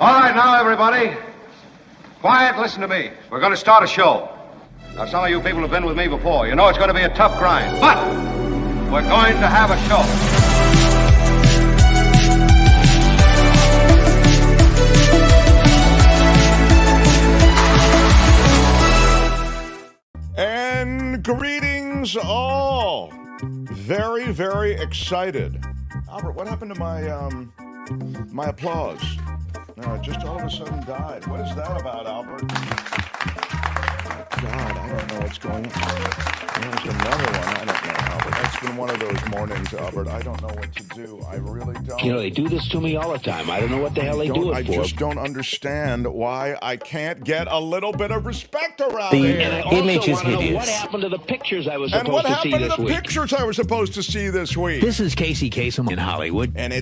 All right, now, everybody. Quiet, listen to me. We're going to start a show. Now, some of you people have been with me before. You know it's going to be a tough grind, but we're going to have a show. And greetings all. Very, very excited. Albert, what happened to my applause? Just all of a sudden died. What is that about, Albert? God, I don't know what's going on. There's another one. I don't know, Albert. It's been one of those mornings, Albert. I don't know what to do. I really don't. You know, they do this to me all the time. I don't know what the hell they do it for. I just don't understand why I can't get a little bit of respect around here. And I image is hideous. What happened to the pictures I was supposed to see this week? And what happened to the pictures I was supposed to see this week? This is Casey Kasem in Hollywood. And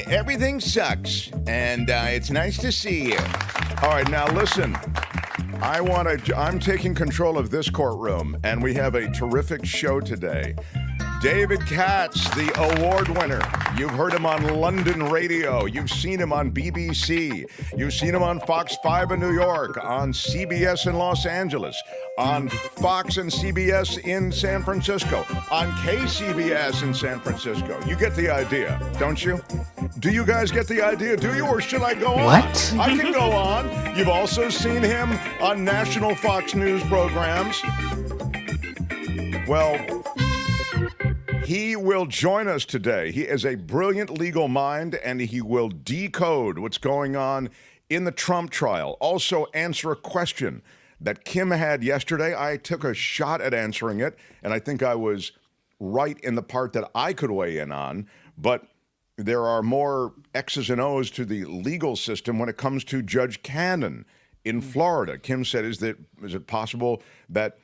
everything sucks. And it's nice to see you. All right, now listen. I'm taking control of this courtroom, and we have a terrific show today. David Katz, the award winner. You've heard him on London radio. You've seen him on BBC. You've seen him on Fox 5 in New York, on CBS in Los Angeles, on Fox and CBS in San Francisco, on KCBS in San Francisco. You get the idea, don't you? Do you guys get the idea? Do you, or should I go on? What? I can go on. You've also seen him on national Fox News programs. Well, he will join us today. He is a brilliant legal mind, and he will decode what's going on in the Trump trial. Also answer a question that Kim had yesterday. I took a shot at answering it, and I think I was right in the part that I could weigh in on. But there are more X's and O's to the legal system when it comes to Judge Cannon in Florida. Kim said, is it possible that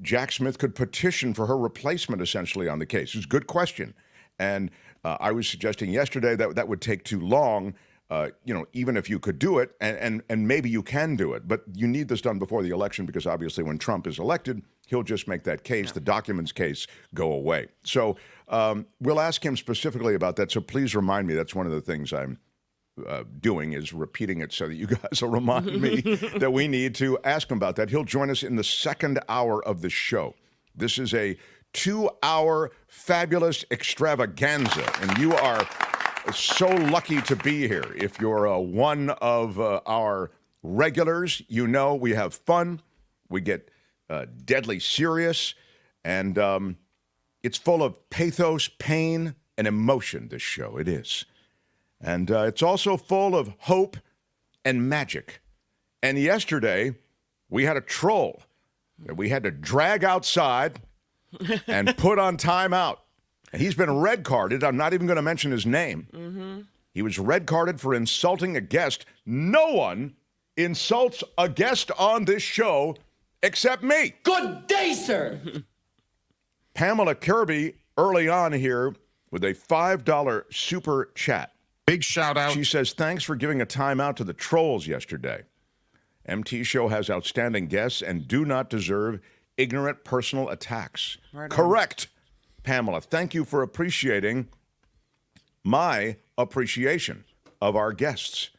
Jack Smith could petition for her replacement, essentially, on the case? It's a good question. And I was suggesting yesterday that that would take too long, even if you could do it, and maybe you can do it. But you need this done before the election, because obviously when Trump is elected, he'll just make that case, the documents case, go away. So we'll ask him specifically about that. So please remind me. That's one of the things I'm doing, is repeating it so that you guys will remind me that we need to ask him about that. He'll join us in the second hour of the show. This is a 2-hour fabulous extravaganza, and you are so lucky to be here. If you're one of our regulars, you know we have fun, we get deadly serious, and it's full of pathos, pain, and emotion, this show. It is. And it's also full of hope and magic. And yesterday, we had a troll that we had to drag outside and put on timeout. And he's been red carded. I'm not even going to mention his name. Mm-hmm. He was red carded for insulting a guest. No one insults a guest on this show except me. Good day, sir. Pamela Kirby, early on here, with a $5 super chat. Big shout out. She says, thanks for giving a timeout to the trolls yesterday. MT show has outstanding guests and do not deserve ignorant personal attacks. Right. Correct, Pamela. Thank you for appreciating my appreciation of our guests.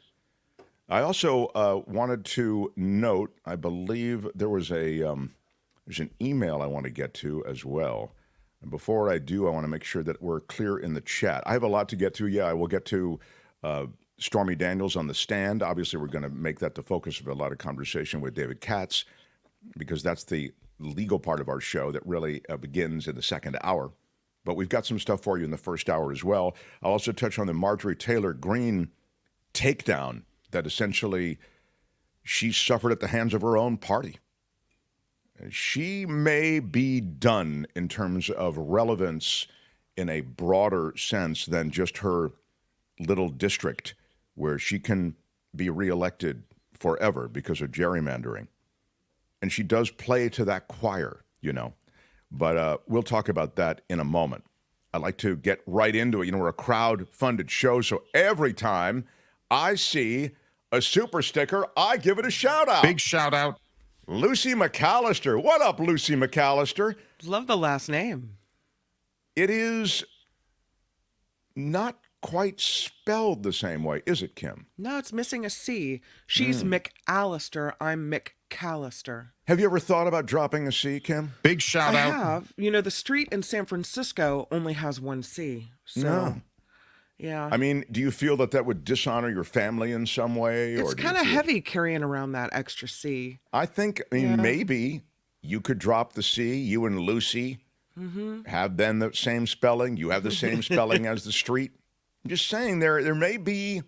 I also wanted to note, I believe there was there's an email I want to get to as well. And before I do, I want to make sure that we're clear in the chat. I have a lot to get to. Yeah, I will get to Stormy Daniels on the stand. Obviously, we're going to make that the focus of a lot of conversation with David Katz, because that's the legal part of our show that really begins in the second hour. But we've got some stuff for you in the first hour as well. I'll also touch on the Marjorie Taylor Greene takedown that essentially she suffered at the hands of her own party. She may be done in terms of relevance in a broader sense than just her little district, where she can be reelected forever because of gerrymandering. And she does play to that choir, But we'll talk about that in a moment. I'd like to get right into it. We're a crowd-funded show, so every time I see a super sticker, I give it a shout-out. Big shout-out. Lucy McAllister. What up, Lucy McAllister? Love the last name. It is not quite spelled the same way, is it, Kim? No, it's missing a C. She's McAllister. I'm McCallister. Have you ever thought about dropping a C, Kim? Big shout I out. have. You know, the street in San Francisco only has one C. So, No. yeah. I mean, do you feel that would dishonor your family in some way? It's do you kind of feel- heavy carrying around that extra C. I mean, maybe you could drop the C, you and Lucy have then the same spelling. You have the same spelling as the street. I'm just saying there may be,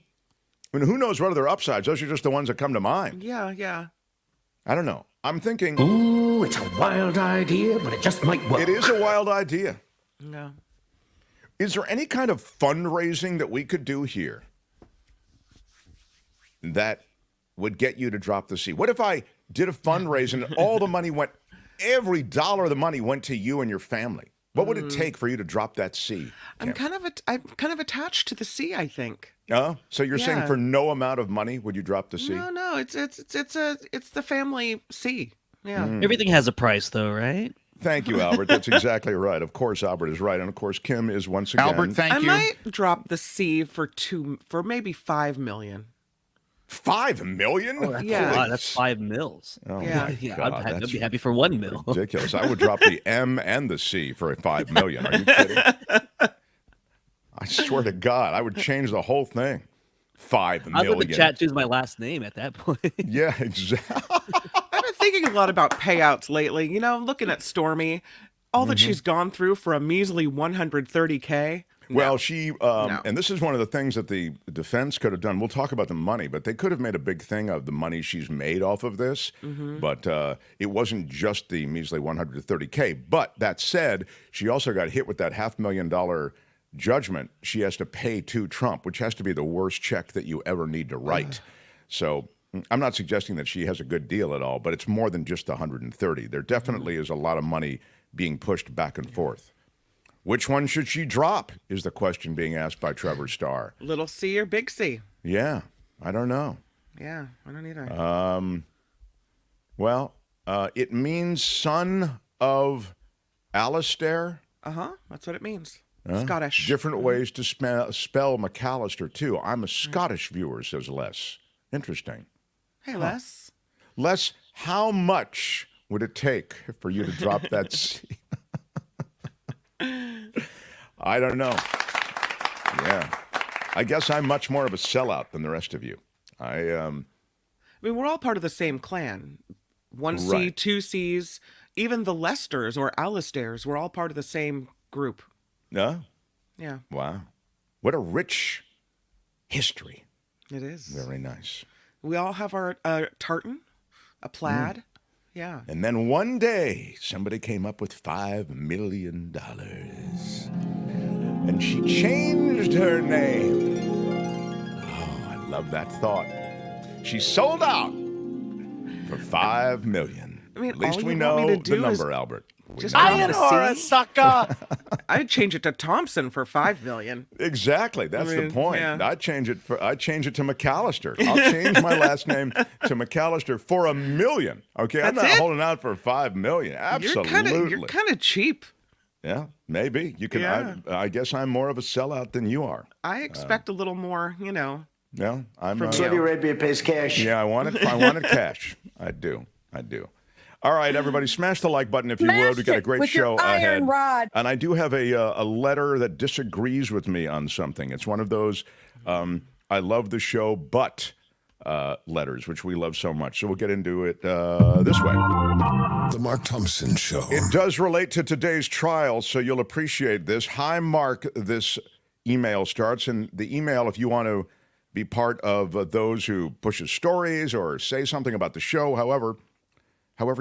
I mean, who knows what other upsides? Those are just the ones that come to mind. Yeah, yeah. I don't know. I'm thinking Ooh, it's a wild idea, but it just might work. it is a wild idea. No. Is there any kind of fundraising that we could do here that would get you to drop the C? What if I did a fundraising and all the money went, every dollar of the money went to you and your family? What would it take for you to drop that C? I'm kind of attached to the C, I think. Oh, so you're saying Yeah. for no amount of money would you drop the C? No, it's the family C. Yeah. Everything has a price, though, right? Thank you, Albert. That's exactly right. Of course, Albert is right, and of course, Kim is once again. Albert, thank I you. might drop the C for maybe 5 million. 5 million? That's Yeah. a lot. That's 5 mils. Oh Yeah. my Yeah, God, I'd that's be happy for 1 mil. ridiculous. I would drop the M and the C for 5 million. Are you kidding? I swear to God, I would change the whole thing. 5 I million. would the chat choose my last name at that point. Yeah, exactly. I've been thinking a lot about payouts lately. You know, looking at Stormy, all that she's gone through for a measly 130K. Well, she, and this is one of the things that the defense could have done. We'll talk about the money, but they could have made a big thing of the money she's made off of this. But it wasn't just the measly 130K. But that said, she also got hit with that $500,000 judgment she has to pay to Trump, which has to be the worst check that you ever need to write. So I'm not suggesting that she has a good deal at all, but it's more than just the 130. There definitely is a lot of money being pushed back and forth. Which one should she drop is the question being asked by Trevor Starr. Little C or big C? Yeah, I don't know. Yeah, I don't either. Well, it means son of Alistair. That's what it means. Scottish. Different ways to spell McAllister, too. I'm a Scottish viewer, says Les. Interesting. Hey, Les. Les, how much would it take for you to drop that C? I don't know. Yeah. I guess I'm much more of a sellout than the rest of you. I mean, we're all part of the same clan. One C, Right. 2 Cs, even the Lesters or Alistairs, we're all part of the same group. No? Yeah, Wow. What a rich history. it is. Very nice. We all have our tartan, a plaid. Yeah. And then one day, somebody came up with $5 million. And she changed her name. Oh, I love that thought. She sold out for $5 million. I mean, At least all we you want me know to do the is number, Albert. We just know. drop the C. sucker! I'd change it to Thompson for 5 million. Exactly. That's I mean, the point. yeah. I'd change it to McAllister. I'll change my last name to McAllister for $1 million. Okay, I'm That's not it? holding out for $5 million. Absolutely. You're kind of cheap. Yeah, maybe you can. Yeah. I guess I'm more of a sellout than you are. I expect a little more, you know. Yeah, I'm. From Saudi Arabia pays cash. Yeah, I want it. I wanted cash. I do. All right, everybody, smash the like button if you would. We got a great show ahead. And I do have a letter that disagrees with me on something. It's one of those I love the show, but letters, which we love so much. So we'll get into it this way. The Mark Thompson Show. It does relate to today's trial, so you'll appreciate this. Hi, Mark. This email starts, and the email, if you want to be part of those who pushes stories or say something about the show, however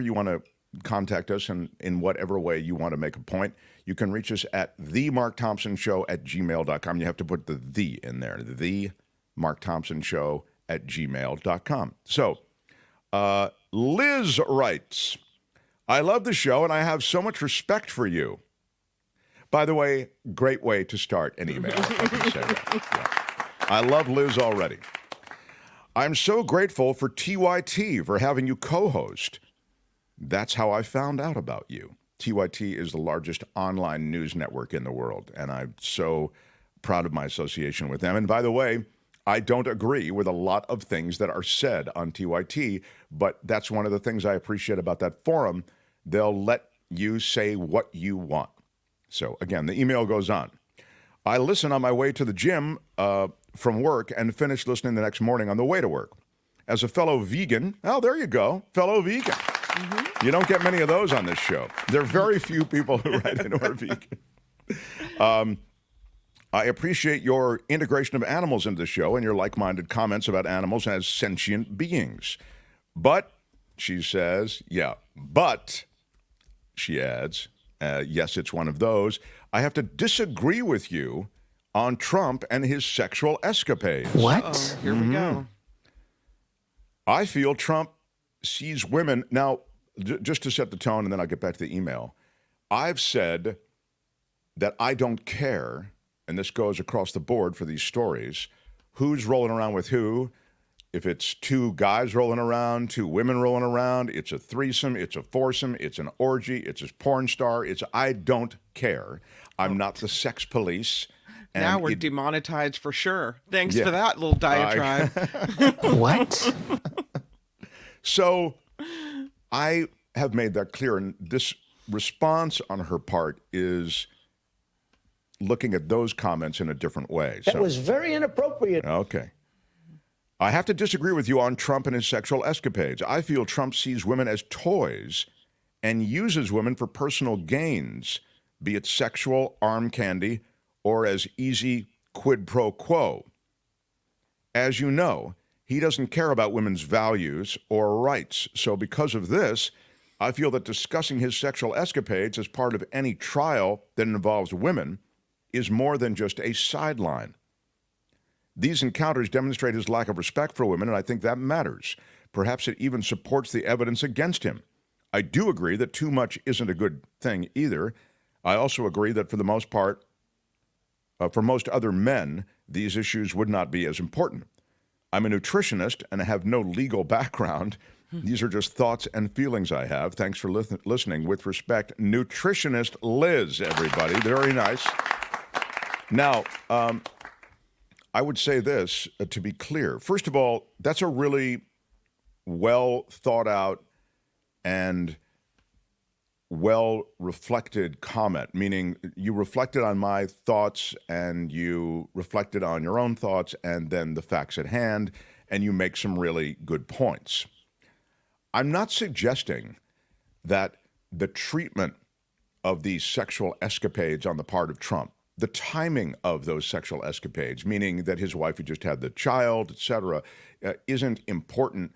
you want to contact us and in whatever way you want to make a point, you can reach us at themarkthompsonshow@gmail.com. You have to put the in there, themarkthompsonshow@gmail.com. So, Liz writes, I love the show and I have so much respect for you. By the way, great way to start an email. I can say that. Yeah. I love Liz already. I'm so grateful for TYT for having you co-host. That's how I found out about you. TYT is the largest online news network in the world, and I'm so proud of my association with them. And by the way, I don't agree with a lot of things that are said on TYT, but that's one of the things I appreciate about that forum. They'll let you say what you want. So again, the email goes on. I listen on my way to the gym from work and finish listening the next morning on the way to work. As a fellow vegan, oh, there you go, fellow vegan. Mm-hmm. You don't get many of those on this show. There are very few people who write in who are vegan. I appreciate your integration of animals into the show and your like-minded comments about animals as sentient beings. But, she says, but, she adds, yes, it's one of those. I have to disagree with you on Trump and his sexual escapades. What? Uh-oh, here we go. I feel Trump sees women. Now, just to set the tone, and then I'll get back to the email. I've said that I don't care, and this goes across the board for these stories, who's rolling around with who. If it's two guys rolling around, two women rolling around, it's a threesome, it's a foursome, it's an orgy, it's a porn star, I don't care. I'm not the sex police. And now we're demonetized for sure. Thanks for that little diatribe. What? So I have made that clear, and this response on her part is looking at those comments in a different way. That was very inappropriate. Okay. I have to disagree with you on Trump and his sexual escapades. I feel Trump sees women as toys and uses women for personal gains, be it sexual, arm candy, or as easy quid pro quo. As you know, he doesn't care about women's values or rights. So because of this, I feel that discussing his sexual escapades as part of any trial that involves women is more than just a sideline. These encounters demonstrate his lack of respect for women, and I think that matters. Perhaps it even supports the evidence against him. I do agree that too much isn't a good thing either. I also agree that for the most part, for most other men, these issues would not be as important. I'm a nutritionist and I have no legal background. These are just thoughts and feelings I have. Thanks for listening. With respect, nutritionist Liz, everybody. Very nice. Now, I would say this, to be clear. First of all, that's a really well thought out and well-reflected comment, meaning you reflected on my thoughts and you reflected on your own thoughts and then the facts at hand, and you make some really good points. I'm not suggesting that the treatment of these sexual escapades on the part of Trump, the timing of those sexual escapades, meaning that his wife had just had the child, etc., isn't important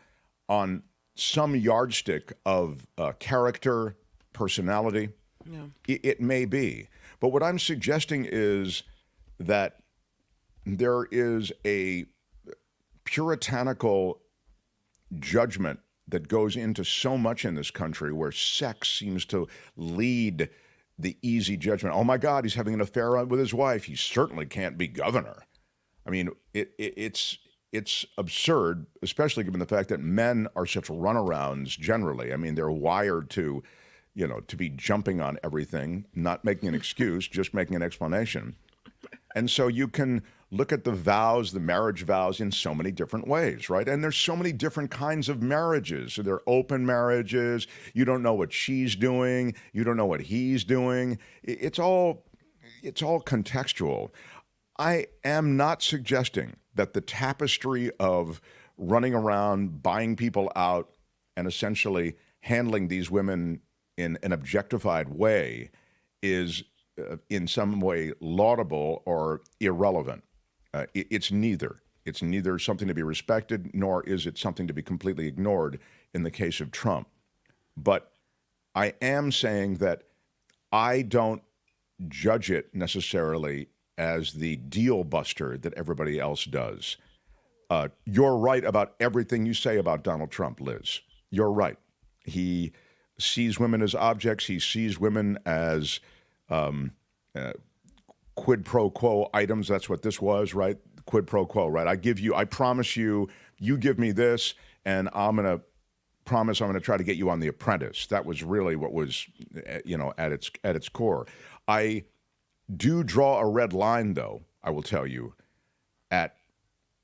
on some yardstick of character, personality. Yeah. It may be. But what I'm suggesting is that there is a puritanical judgment that goes into so much in this country where sex seems to lead the easy judgment. Oh my God, he's having an affair with his wife. He certainly can't be governor. I mean, it's absurd, especially given the fact that men are such runarounds generally. I mean, they're wired to be jumping on everything, not making an excuse, just making an explanation. And so you can look at the vows, the marriage vows, in so many different ways, right? And there's so many different kinds of marriages. So there are open marriages. You don't know what she's doing. You don't know what he's doing. It's all contextual. I am not suggesting that the tapestry of running around, buying people out, and essentially handling these women in an objectified way is in some way laudable or irrelevant. It's neither. It's neither something to be respected, nor is it something to be completely ignored in the case of Trump. But I am saying that I don't judge it necessarily as the deal buster that everybody else does. You're right about everything you say about Donald Trump, Liz. You're right. He sees women as objects. He sees women as quid pro quo items. That's what this was, right? Quid pro quo, right? I promise you, you give me this, and I'm going to promise I'm going to try to get you on The Apprentice. That was really what was, at its core. I do draw a red line, though. I will tell you, at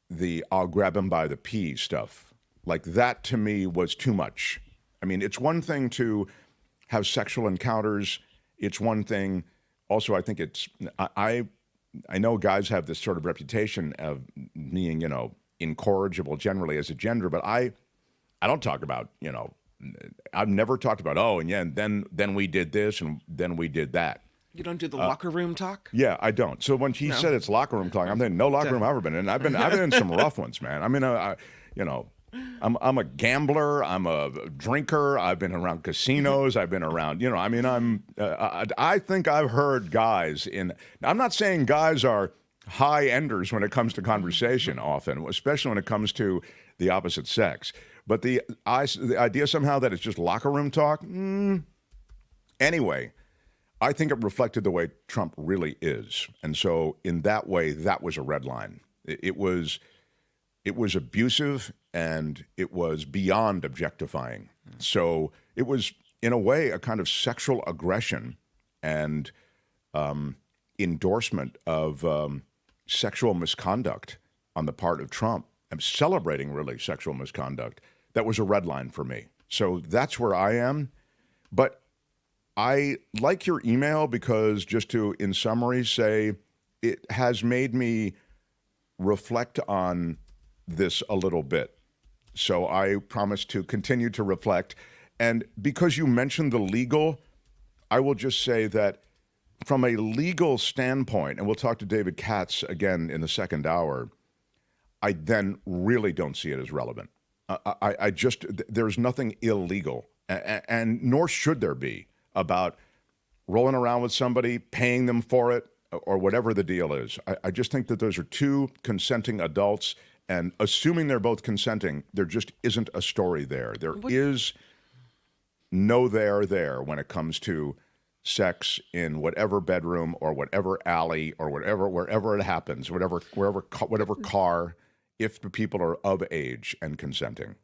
the I'll grab him by the pee stuff. Like that to me was too much. I mean, it's one thing to have sexual encounters. It's one thing. Also, I think I know guys have this sort of reputation of being, incorrigible generally as a gender, but I don't talk about, I've never talked about, and then we did this and then we did that. You don't do the locker room talk? Yeah, I don't. So when he said it's locker room talk, I'm thinking no locker room I've ever been in. I've been in some rough ones, man. I mean, I'm a gambler. I'm a drinker. I've been around casinos. I've been around, I think I've heard guys I'm not saying guys are high enders when it comes to conversation often, especially when it comes to the opposite sex. But the idea somehow that it's just locker room talk, anyway, I think it reflected the way Trump really is. And so in that way, that was a red line. It was abusive and it was beyond objectifying. So it was, in a way, a kind of sexual aggression and endorsement of sexual misconduct on the part of Trump. I'm celebrating, really, sexual misconduct. That was a red line for me. So that's where I am. But I like your email because, just to, in summary, say it has made me reflect on this a little bit. So I promise to continue to reflect. And because you mentioned the legal, I will just say that from a legal standpoint, and we'll talk to David Katz again in the second hour, I then really don't see it as relevant. I just, there's nothing illegal, and nor should there be, about rolling around with somebody, paying them for it, or whatever the deal is. I just think that those are two consenting adults, and assuming they're both consenting, there just isn't a story there. There is no there when it comes to sex in whatever bedroom or whatever alley or wherever it happens, whatever car, if the people are of age and consenting.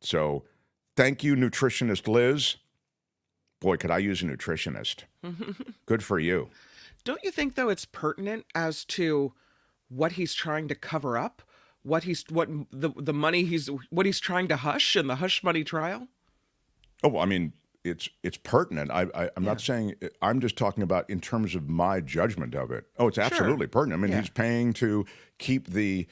So thank you, nutritionist Liz. Boy, could I use a nutritionist. Good for you. Don't you think, though, it's pertinent as to what he's trying to cover up? What he's trying to hush in the hush money trial? Oh, I mean, it's pertinent. I'm not saying, I'm just talking about in terms of my judgment of it. Oh, it's absolutely pertinent. I mean, he's paying to keep the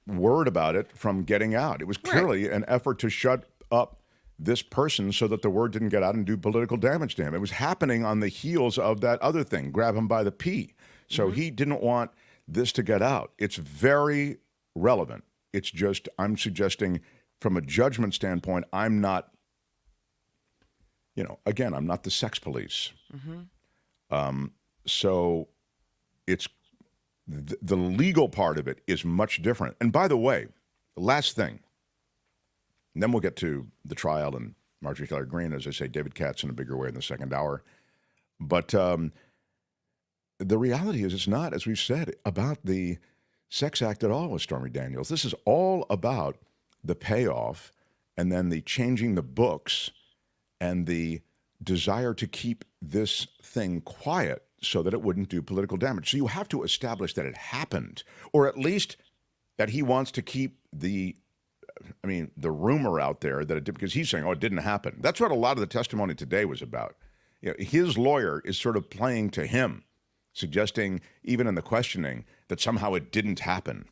word about it from getting out. It was clearly an effort to shut up this person so that the word didn't get out and do political damage to him. It was happening on the heels of that other thing, grab him by the pee. So he didn't want this to get out. It's very relevant. It's just, I'm suggesting from a judgment standpoint, I'm not, again, I'm not the sex police. So it's, the legal part of it is much different. And by the way, last thing, and then we'll get to the trial and Marjorie Taylor Greene, as I say, David Katz in a bigger way in the second hour. But the reality is it's not, as we've said, about the sex act at all with Stormy Daniels. This is all about the payoff and then the changing the books and the desire to keep this thing quiet so that it wouldn't do political damage. So you have to establish that it happened, or at least that he wants to keep the rumor out there that it did, because he's saying, it didn't happen. That's what a lot of the testimony today was about. His lawyer is sort of playing to him, suggesting, even in the questioning, that somehow it didn't happen.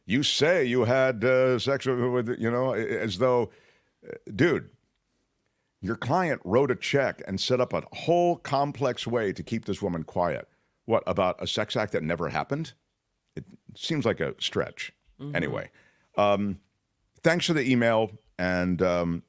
You say you had sex with, as though, dude, your client wrote a check and set up a whole complex way to keep this woman quiet. What, about a sex act that never happened? It seems like a stretch. Anyway, thanks for the email, and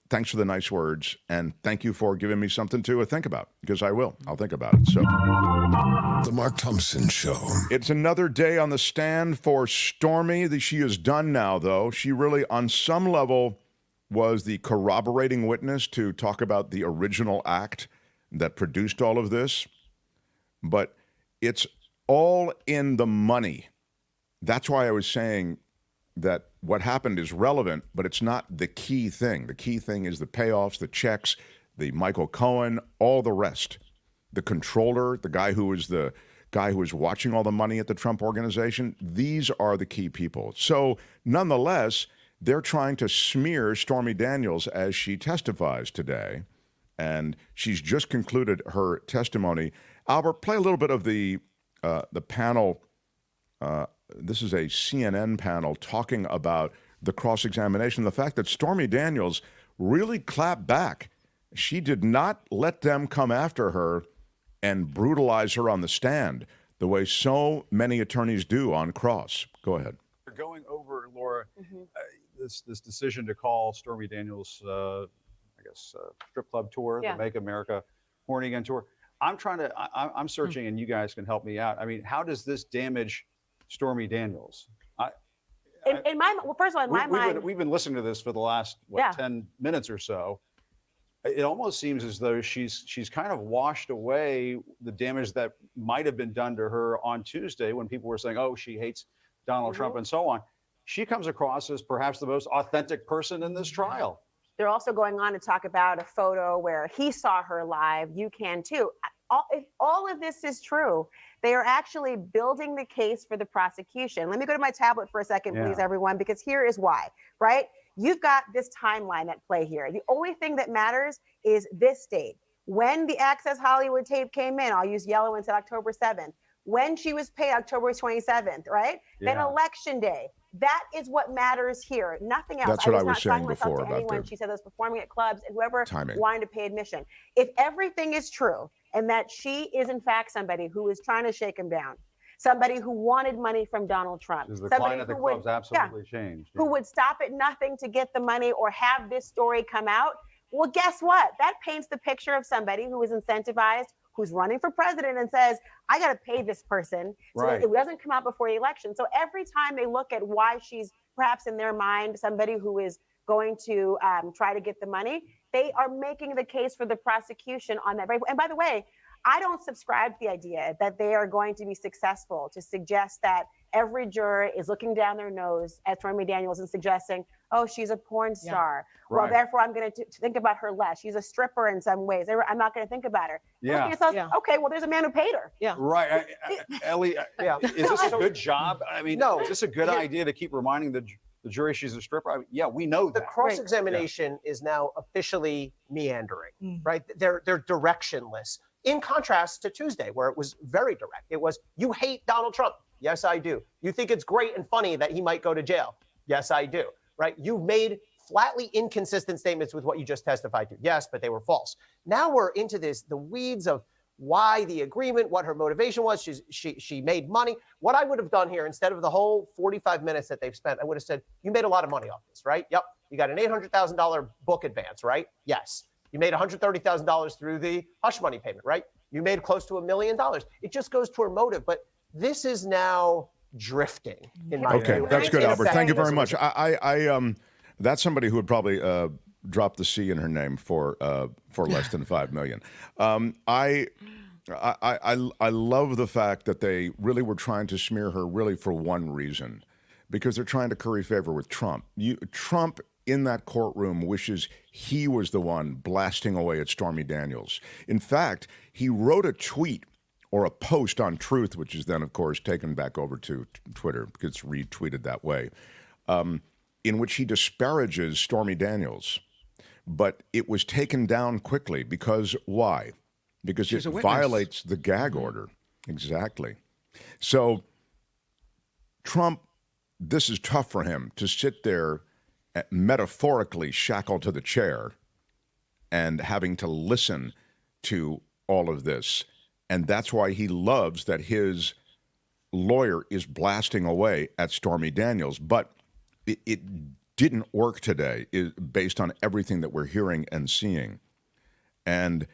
thanks for the nice words, and thank you for giving me something to think about, because I will. I'll think about it. So, The Mark Thompson Show. It's another day on the stand for Stormy. She is done now, though. She really, on some level, was the corroborating witness to talk about the original act that produced all of this. But it's all in the money. That's why I was saying that what happened is relevant, but it's not the key thing. The key thing is the payoffs, the checks, the Michael Cohen, all the rest. The controller, the guy who was the guy who was watching all the money at the Trump organization. These are the key people. So nonetheless, they're trying to smear Stormy Daniels as she testifies today. And she's just concluded her testimony. Albert, play a little bit of the panel. This is a CNN panel talking about the cross-examination, the fact that Stormy Daniels really clapped back. She did not let them come after her and brutalize her on the stand the way so many attorneys do on cross. Go ahead. Going over, Laura, this decision to call Stormy Daniels, strip club tour, the Make America Horny Again tour. I'm searching, and you guys can help me out. I mean, how does this damage Stormy Daniels? First of all, in my mind, we've been listening to this for the last 10 minutes or so. It almost seems as though she's kind of washed away the damage that might have been done to her on Tuesday when people were saying, "Oh, she hates Donald Trump," and so on. She comes across as perhaps the most authentic person in this trial. they're also going on to talk about a photo where he saw her live. You can too. If all of this is true, they are actually building the case for the prosecution. Let me go to my tablet for a second, please, everyone, because here is why, right? You've got this timeline at play here. The only thing that matters is this date. When the Access Hollywood tape came in, I'll use yellow and said October 7th. When she was paid October 27th, right? Then election day. That is what matters here. Nothing else. That's what I was saying before about anyone. She said those performing at clubs and whoever timing. wanted to pay admission. If everything is true and that she is in fact somebody who is trying to shake him down, somebody who wanted money from Donald Trump, the somebody client at the who would, club's absolutely changed. who would stop at nothing to get the money or have this story come out. Well, guess what? That paints the picture of somebody who is incentivized, who's running for president and says, I got to pay this person so that it doesn't come out before the election. So every time they look at why she's perhaps in their mind somebody who is going to try to get the money, they are making the case for the prosecution on that. And by the way, I don't subscribe to the idea that they are going to be successful to suggest that every juror is looking down their nose at Stormy Daniels and suggesting, oh, she's a porn star. Yeah. Well, therefore, I'm going to think about her less. She's a stripper in some ways. I'm not going to think about her. Okay, well, there's a man who paid her. Yeah. Right. Ellie, is this a good job? I mean, is this a good idea to keep reminding the jury she's a stripper? I mean, we know that. The cross-examination is now officially meandering, right? They're directionless. In contrast to Tuesday, where it was very direct. It was, you hate Donald Trump. Yes, I do. You think it's great and funny that he might go to jail. Yes, I do. Right? You made flatly inconsistent statements with what you just testified to. Yes, but they were false. Now we're into the weeds of why the agreement, what her motivation was. She made money. What I would have done here, instead of the whole 45 minutes that they've spent, I would have said, you made a lot of money off this, right? Yep. You got an $800,000 book advance, right? Yes. You made $130,000 through the hush money payment, right? You made close to $1 million. It just goes to her motive. But this is now drifting in my view. That's good, Albert. Thank you very much. I that's somebody who would probably drop the C in her name for less than $5 million. I love the fact that they really were trying to smear her really for one reason, because they're trying to curry favor with Trump. Trump in that courtroom wishes he was the one blasting away at Stormy Daniels. In fact, he wrote a tweet or a post on Truth, which is then, of course, taken back over to Twitter, because it's retweeted that way, in which he disparages Stormy Daniels. But it was taken down quickly because why? Because it violates the gag order. Exactly. So Trump, this is tough for him to sit there metaphorically shackled to the chair and having to listen to all of this. And that's why he loves that his lawyer is blasting away at Stormy Daniels. But it didn't work today, based on everything that we're hearing and seeing. And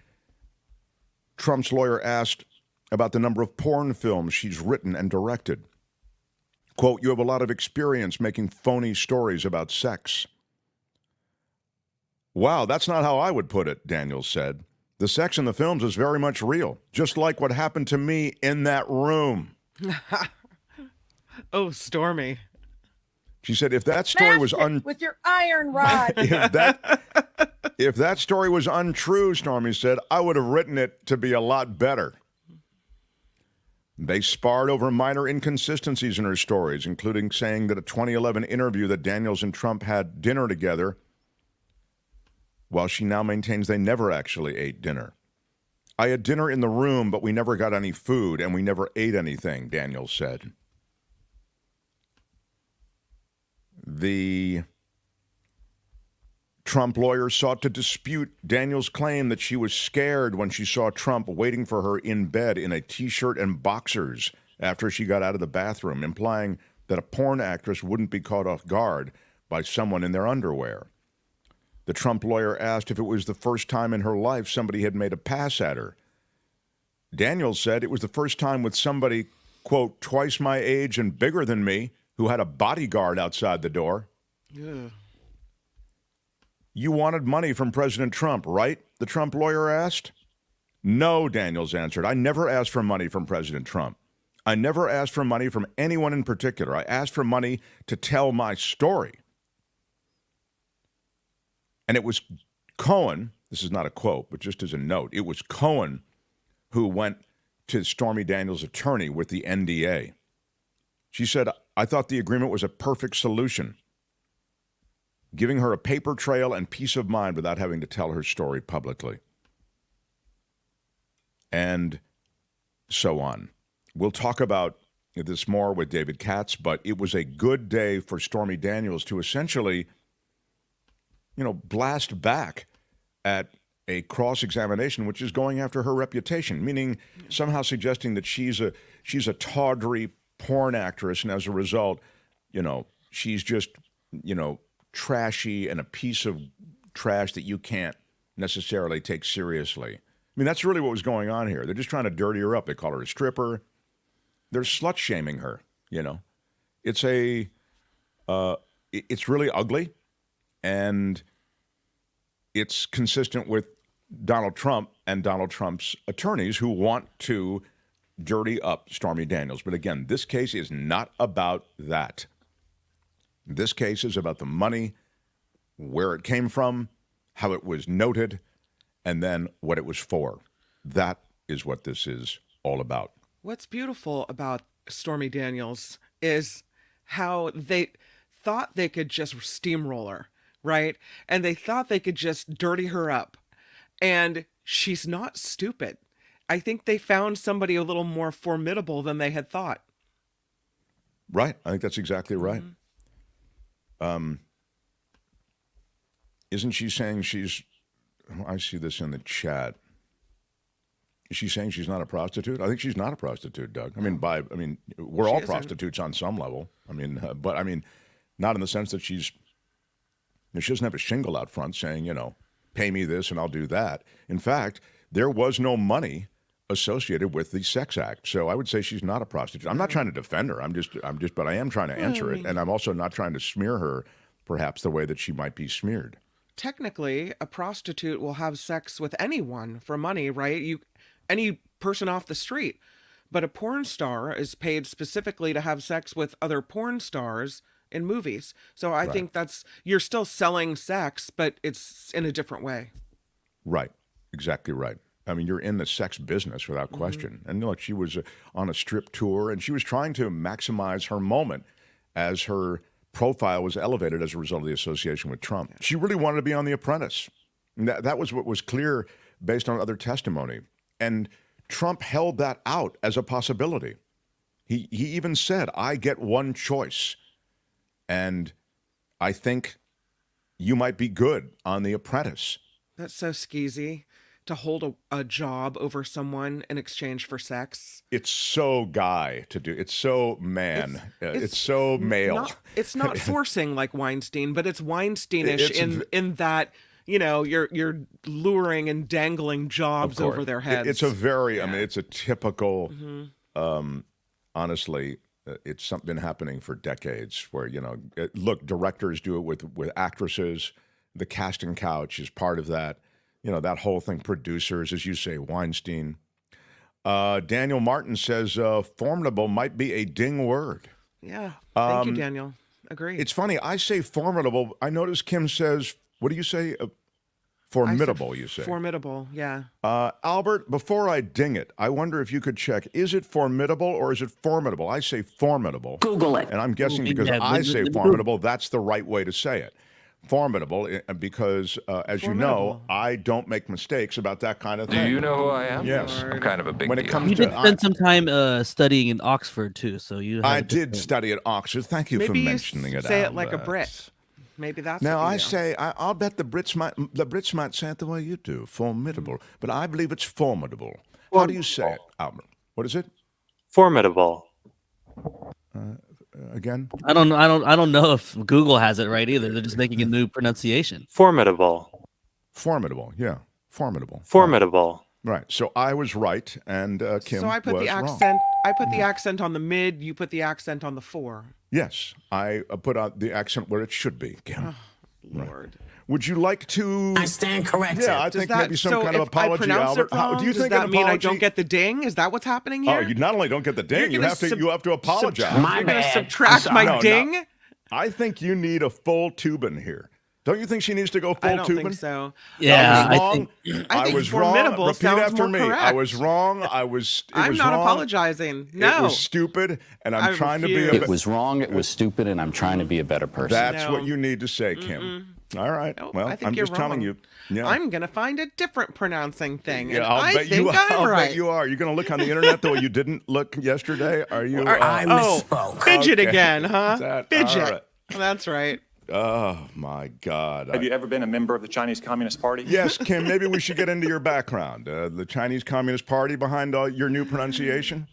Trump's lawyer asked about the number of porn films she's written and directed. Quote, you have a lot of experience making phony stories about sex. Wow, that's not how I would put it, Daniels said. The sex in the films is very much real, just like what happened to me in that room. Oh, Stormy. She said, if that story was with your iron rod. if that story was untrue, Stormy said, I would have written it to be a lot better. They sparred over minor inconsistencies in her stories, including saying that a 2011 interview that Daniels and Trump had dinner together, while she now maintains they never actually ate dinner. I had dinner in the room, but we never got any food, and we never ate anything, Daniels said. The Trump lawyer sought to dispute Daniels' claim that she was scared when she saw Trump waiting for her in bed in a T-shirt and boxers after she got out of the bathroom, implying that a porn actress wouldn't be caught off guard by someone in their underwear. The Trump lawyer asked if it was the first time in her life somebody had made a pass at her. Daniels said it was the first time with somebody, quote, twice my age and bigger than me, who had a bodyguard outside the door. Yeah. You wanted money from President Trump, right? The Trump lawyer asked. No, Daniels answered. I never asked for money from President Trump. I never asked for money from anyone in particular. I asked for money to tell my story. And it was Cohen, this is not a quote, but just as a note, it was Cohen who went to Stormy Daniels' attorney with the NDA. She said, I thought the agreement was a perfect solution, giving her a paper trail and peace of mind without having to tell her story publicly. And so on. We'll talk about this more with David Katz, but it was a good day for Stormy Daniels to essentially, blast back at a cross-examination, which is going after her reputation, meaning somehow suggesting that she's a tawdry porn actress, and as a result, she's just, trashy and a piece of trash that you can't necessarily take seriously. I mean, that's really what was going on here. They're just trying to dirty her up. They call her a stripper. They're slut-shaming her, It's it's really ugly, and it's consistent with Donald Trump and Donald Trump's attorneys who want to dirty up Stormy Daniels. But again, this case is not about that. This case is about the money, where it came from, how it was noted, and then what it was for. That is what this is all about. What's beautiful about Stormy Daniels is how they thought they could just steamroll her, right? And they thought they could just dirty her up. And she's not stupid. I think they found somebody a little more formidable than they had thought. Right. I think that's exactly right. Mm-hmm. Isn't she saying I see this in the chat. Is she saying she's not a prostitute? I think she's not a prostitute, Doug. We're all prostitutes on some level. But not in the sense that she doesn't have a shingle out front saying, pay me this and I'll do that. In fact, there was no money associated with the sex act. So I would say she's not a prostitute. I'm not trying to defend her. But I am trying to answer it. And I'm also not trying to smear her perhaps the way that she might be smeared. Technically, a prostitute will have sex with anyone for money, right? Any person off the street. But a porn star is paid specifically to have sex with other porn stars in movies. So I think you're still selling sex, but it's in a different way. Right. Exactly right. You're in the sex business without question. Mm-hmm. And look, she was on a strip tour, and she was trying to maximize her moment as her profile was elevated as a result of the association with Trump. Yeah. She really wanted to be on The Apprentice. And that was what was clear based on other testimony. And Trump held that out as a possibility. He even said, I get one choice. And I think you might be good on The Apprentice. That's so skeezy. To hold a job over someone in exchange for sex. It's so guy to do. It's so man. It's so male. It's not forcing like Weinstein, but it's Weinsteinish in that, you're luring and dangling jobs over their heads. It's a very, it's a typical, honestly, it's something happening for decades where, look, directors do it with actresses. The casting couch is part of that. That whole thing, producers, as you say, Weinstein. Daniel Martin says, formidable might be a ding word. Yeah. Thank you, Daniel. Agree. It's funny. I say formidable. I notice Kim says, what do you say? Formidable, you say? Formidable, yeah. Albert, before I ding it, I wonder if you could check, is it formidable or is it formidable? I say formidable. Google it. And I'm guessing because Yeah, I say formidable, that's the right way to say it. Formidable, because as you know, I don't make mistakes about that kind of thing. Do you know who I am? Yes. I'm kind of a big When it deal. comes You to, did spend some time studying in Oxford too, so you. I did study at Oxford. Thank you for mentioning it. Say it like a Albert. Brit. Maybe that's Now what you I do. say I'll bet the Brits might say it the way you do, formidable. But I believe it's formidable. How do you say it, Albert? What is it? Formidable. Again? I don't know if Google has it right either. They're just making a new pronunciation. Formidable. Formidable. Yeah. Formidable. Formidable. Right. So I was right, and Kim So I put was the wrong. accent. I put the accent on the mid. You put the accent on the 4. Yes, I put out the accent where it should be, Kim. Oh, Lord. Would you like to? I stand corrected. Yeah, I think maybe some kind of if apology, I pronounce Albert. it wrong, Do you does think that an mean I apology? don't get the ding? Is that what's happening here? Oh, you not only don't get the ding, you gonna have to apologize. You're going to subtract my No, ding? I think you need a full Tubin here. Don't you think she needs to go full I don't Tubin? think so. Yeah, I was wrong. I think was wrong. formidable Repeat sounds after more me. correct. I was wrong. I was. It I'm was not wrong. apologizing. No. It was stupid, and I'm I trying to be. refuse. It was wrong. It was stupid, and I'm trying to be a better person. That's No. what you need to say, Kim. All right. Nope, well, I think I'm you're just telling wrong. you. Yeah. I'm going to find a different pronouncing thing. Yeah, and I'll I bet think you. I'm I'll right. bet you are. You're going to look on the internet the way you didn't look yesterday. Are you? I misspoke. Fidget Okay. again, huh? All Fidget. right. That's right. Oh my God. Have you ever been a member of the Chinese Communist Party? Yes, Kim, maybe we should get into your background. The Chinese Communist Party behind your new pronunciation?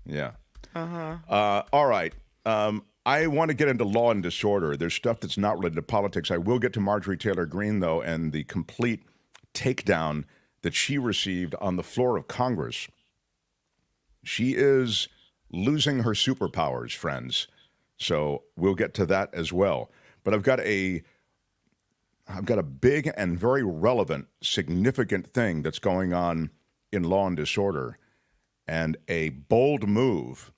Yeah. All right. I want to get into law and disorder. There's stuff that's not related to politics. I will get to Marjorie Taylor Greene, though, and the complete takedown that she received on the floor of Congress. She is losing her superpowers, friends. So we'll get to that as well. But I've got a big and very relevant, significant thing that's going on in law and disorder, and a bold move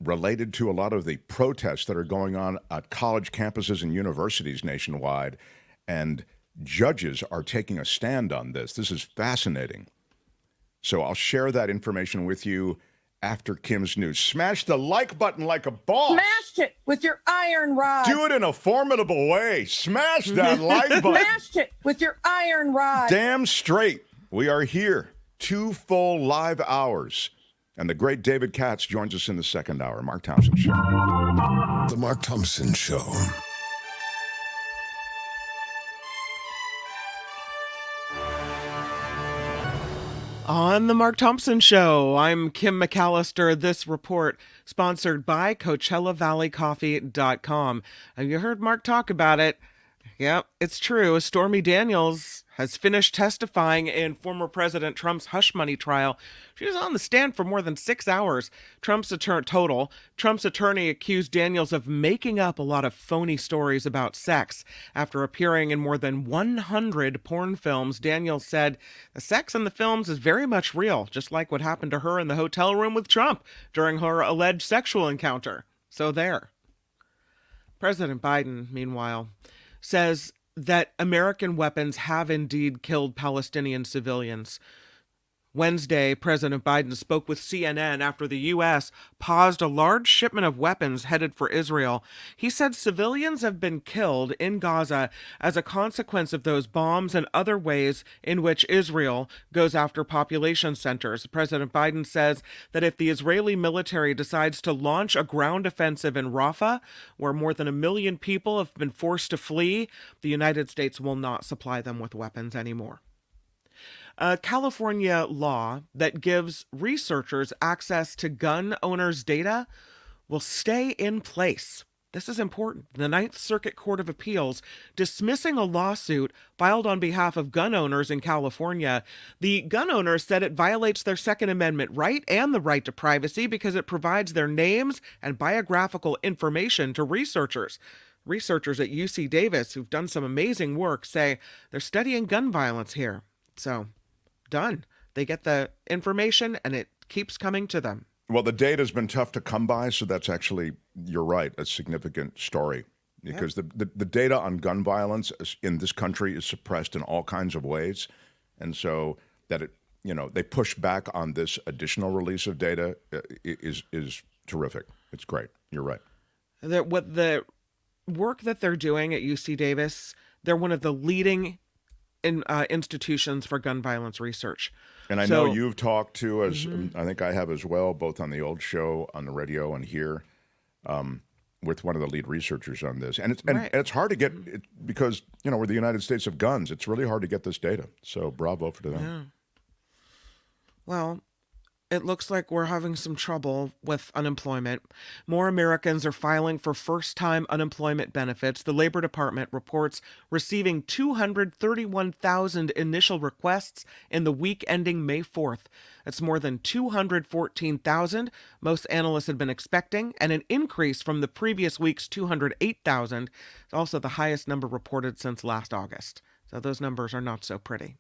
related to a lot of the protests that are going on at college campuses and universities nationwide. And judges are taking a stand on this. This is fascinating. So I'll share that information with you after Kim's news. Smash the like button like a boss. Smashed it with your iron rod. Do it in a formidable way. Smash that like button. Smashed it with your iron rod. Damn straight. We are here. 2 full live hours. And the great David Katz joins us in the second hour. Mark Thompson Show. The Mark Thompson Show. On the Mark Thompson Show, I'm Kim McAllister. This report sponsored by CoachellaValleyCoffee.com. Have you heard Mark talk about it? Yep, it's true. Stormy Daniels has finished testifying in former President Trump's hush money trial. She was on the stand for more than 6 hours. Trump's attorney accused Daniels of making up a lot of phony stories about sex. After appearing in more than 100 porn films, Daniels said the sex in the films is very much real, just like what happened to her in the hotel room with Trump during her alleged sexual encounter. So there. President Biden, meanwhile, says that American weapons have indeed killed Palestinian civilians. Wednesday, President Biden spoke with CNN after the U.S. paused a large shipment of weapons headed for Israel. He said civilians have been killed in Gaza as a consequence of those bombs and other ways in which Israel goes after population centers. President Biden says that if the Israeli military decides to launch a ground offensive in Rafah, where more than 1 million people have been forced to flee, the United States will not supply them with weapons anymore. A California law that gives researchers access to gun owners' data will stay in place. This is important. The Ninth Circuit Court of Appeals dismissing a lawsuit filed on behalf of gun owners in California. The gun owners said it violates their Second Amendment right and the right to privacy because it provides their names and biographical information to researchers. Researchers at UC Davis, who've done some amazing work, say they're studying gun violence here. So, done. They get the information and it keeps coming to them. Well, the data's been tough to come by, so that's actually, you're right, a significant story. because the data on gun violence in this country is suppressed in all kinds of ways. And so that they push back on this additional release of data is terrific. It's great. You're right. What the work that they're doing at UC Davis, they're one of the leading institutions for gun violence research. And I know you've talked to, as I think I have as well, both on the old show, on the radio, and here, with one of the lead researchers on this. And it's hard to get because we're the United States of guns. It's really hard to get this data. So bravo for them. Yeah. Well, it looks like we're having some trouble with unemployment. More Americans are filing for first-time unemployment benefits. The Labor Department reports receiving 231,000 initial requests in the week ending May 4th. That's more than 214,000 most analysts had been expecting, and an increase from the previous week's 208,000. It's also the highest number reported since last August. So those numbers are not so pretty.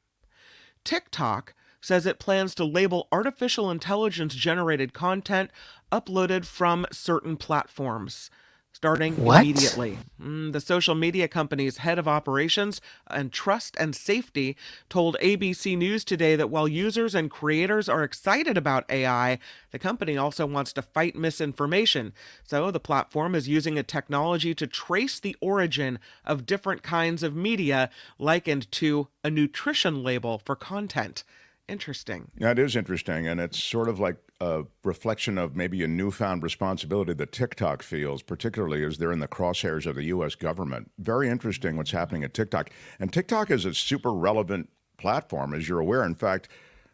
TikTok says it plans to label artificial intelligence-generated content uploaded from certain platforms, starting immediately. The social media company's head of operations and trust and safety told ABC News today that while users and creators are excited about AI, the company also wants to fight misinformation. So the platform is using a technology to trace the origin of different kinds of media, likened to a nutrition label for content. Interesting. Yeah, it is interesting, and it's sort of like a reflection of maybe a newfound responsibility that TikTok feels, particularly as they're in the crosshairs of the U.S. government. Very interesting what's happening at TikTok. And TikTok is a super relevant platform, as you're aware. In fact,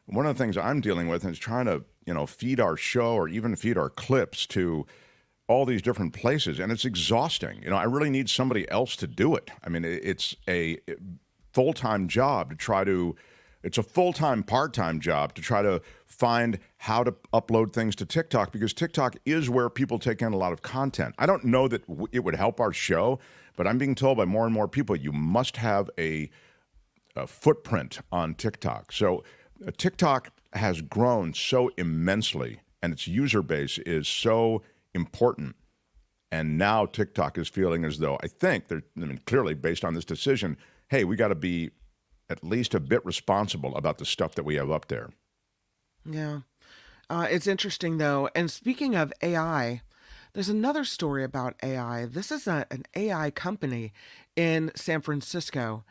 one of the things I'm dealing with is trying to, feed our show or even feed our clips to all these different places, and it's exhausting. I really need somebody else to do it. I mean, it's a full-time job to try to... It's a full-time, part-time job to try to find how to upload things to TikTok, because TikTok is where people take in a lot of content. I don't know that it would help our show, but I'm being told by more and more people you must have a footprint on TikTok. So TikTok has grown so immensely, and its user base is so important. And now TikTok is feeling as though, clearly based on this decision, hey, we got to be at least a bit responsible about the stuff that we have up there. Yeah. It's interesting, though. And speaking of AI, there's another story about AI. This is an AI company in San Francisco.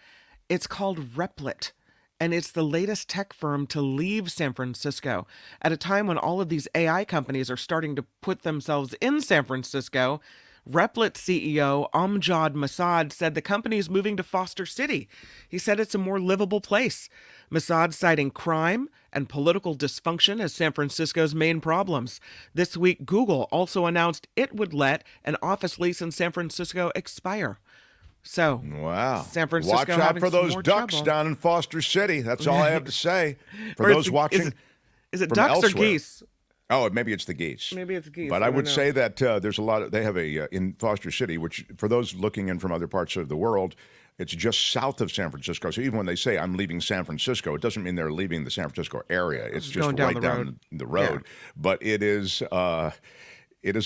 It's called Replit, and it's the latest tech firm to leave San Francisco at a time when all of these AI companies are starting to put themselves in San Francisco. Replit CEO Amjad Masad said the company is moving to Foster City. He said it's a more livable place. Masad citing crime and political dysfunction as San Francisco's main problems. This week, Google also announced it would let an office lease in San Francisco expire. So, wow. San Francisco watch out for those ducks down in Foster City. That's all I have to say. For those watching, is it ducks elsewhere. or geese? Oh, maybe it's the geese. Maybe it's geese. But I would say that there's a lot of, they have in Foster City, which for those looking in from other parts of the world, it's just south of San Francisco. So even when they say I'm leaving San Francisco, it doesn't mean they're leaving the San Francisco area. It's just right down the road. Yeah. But it is a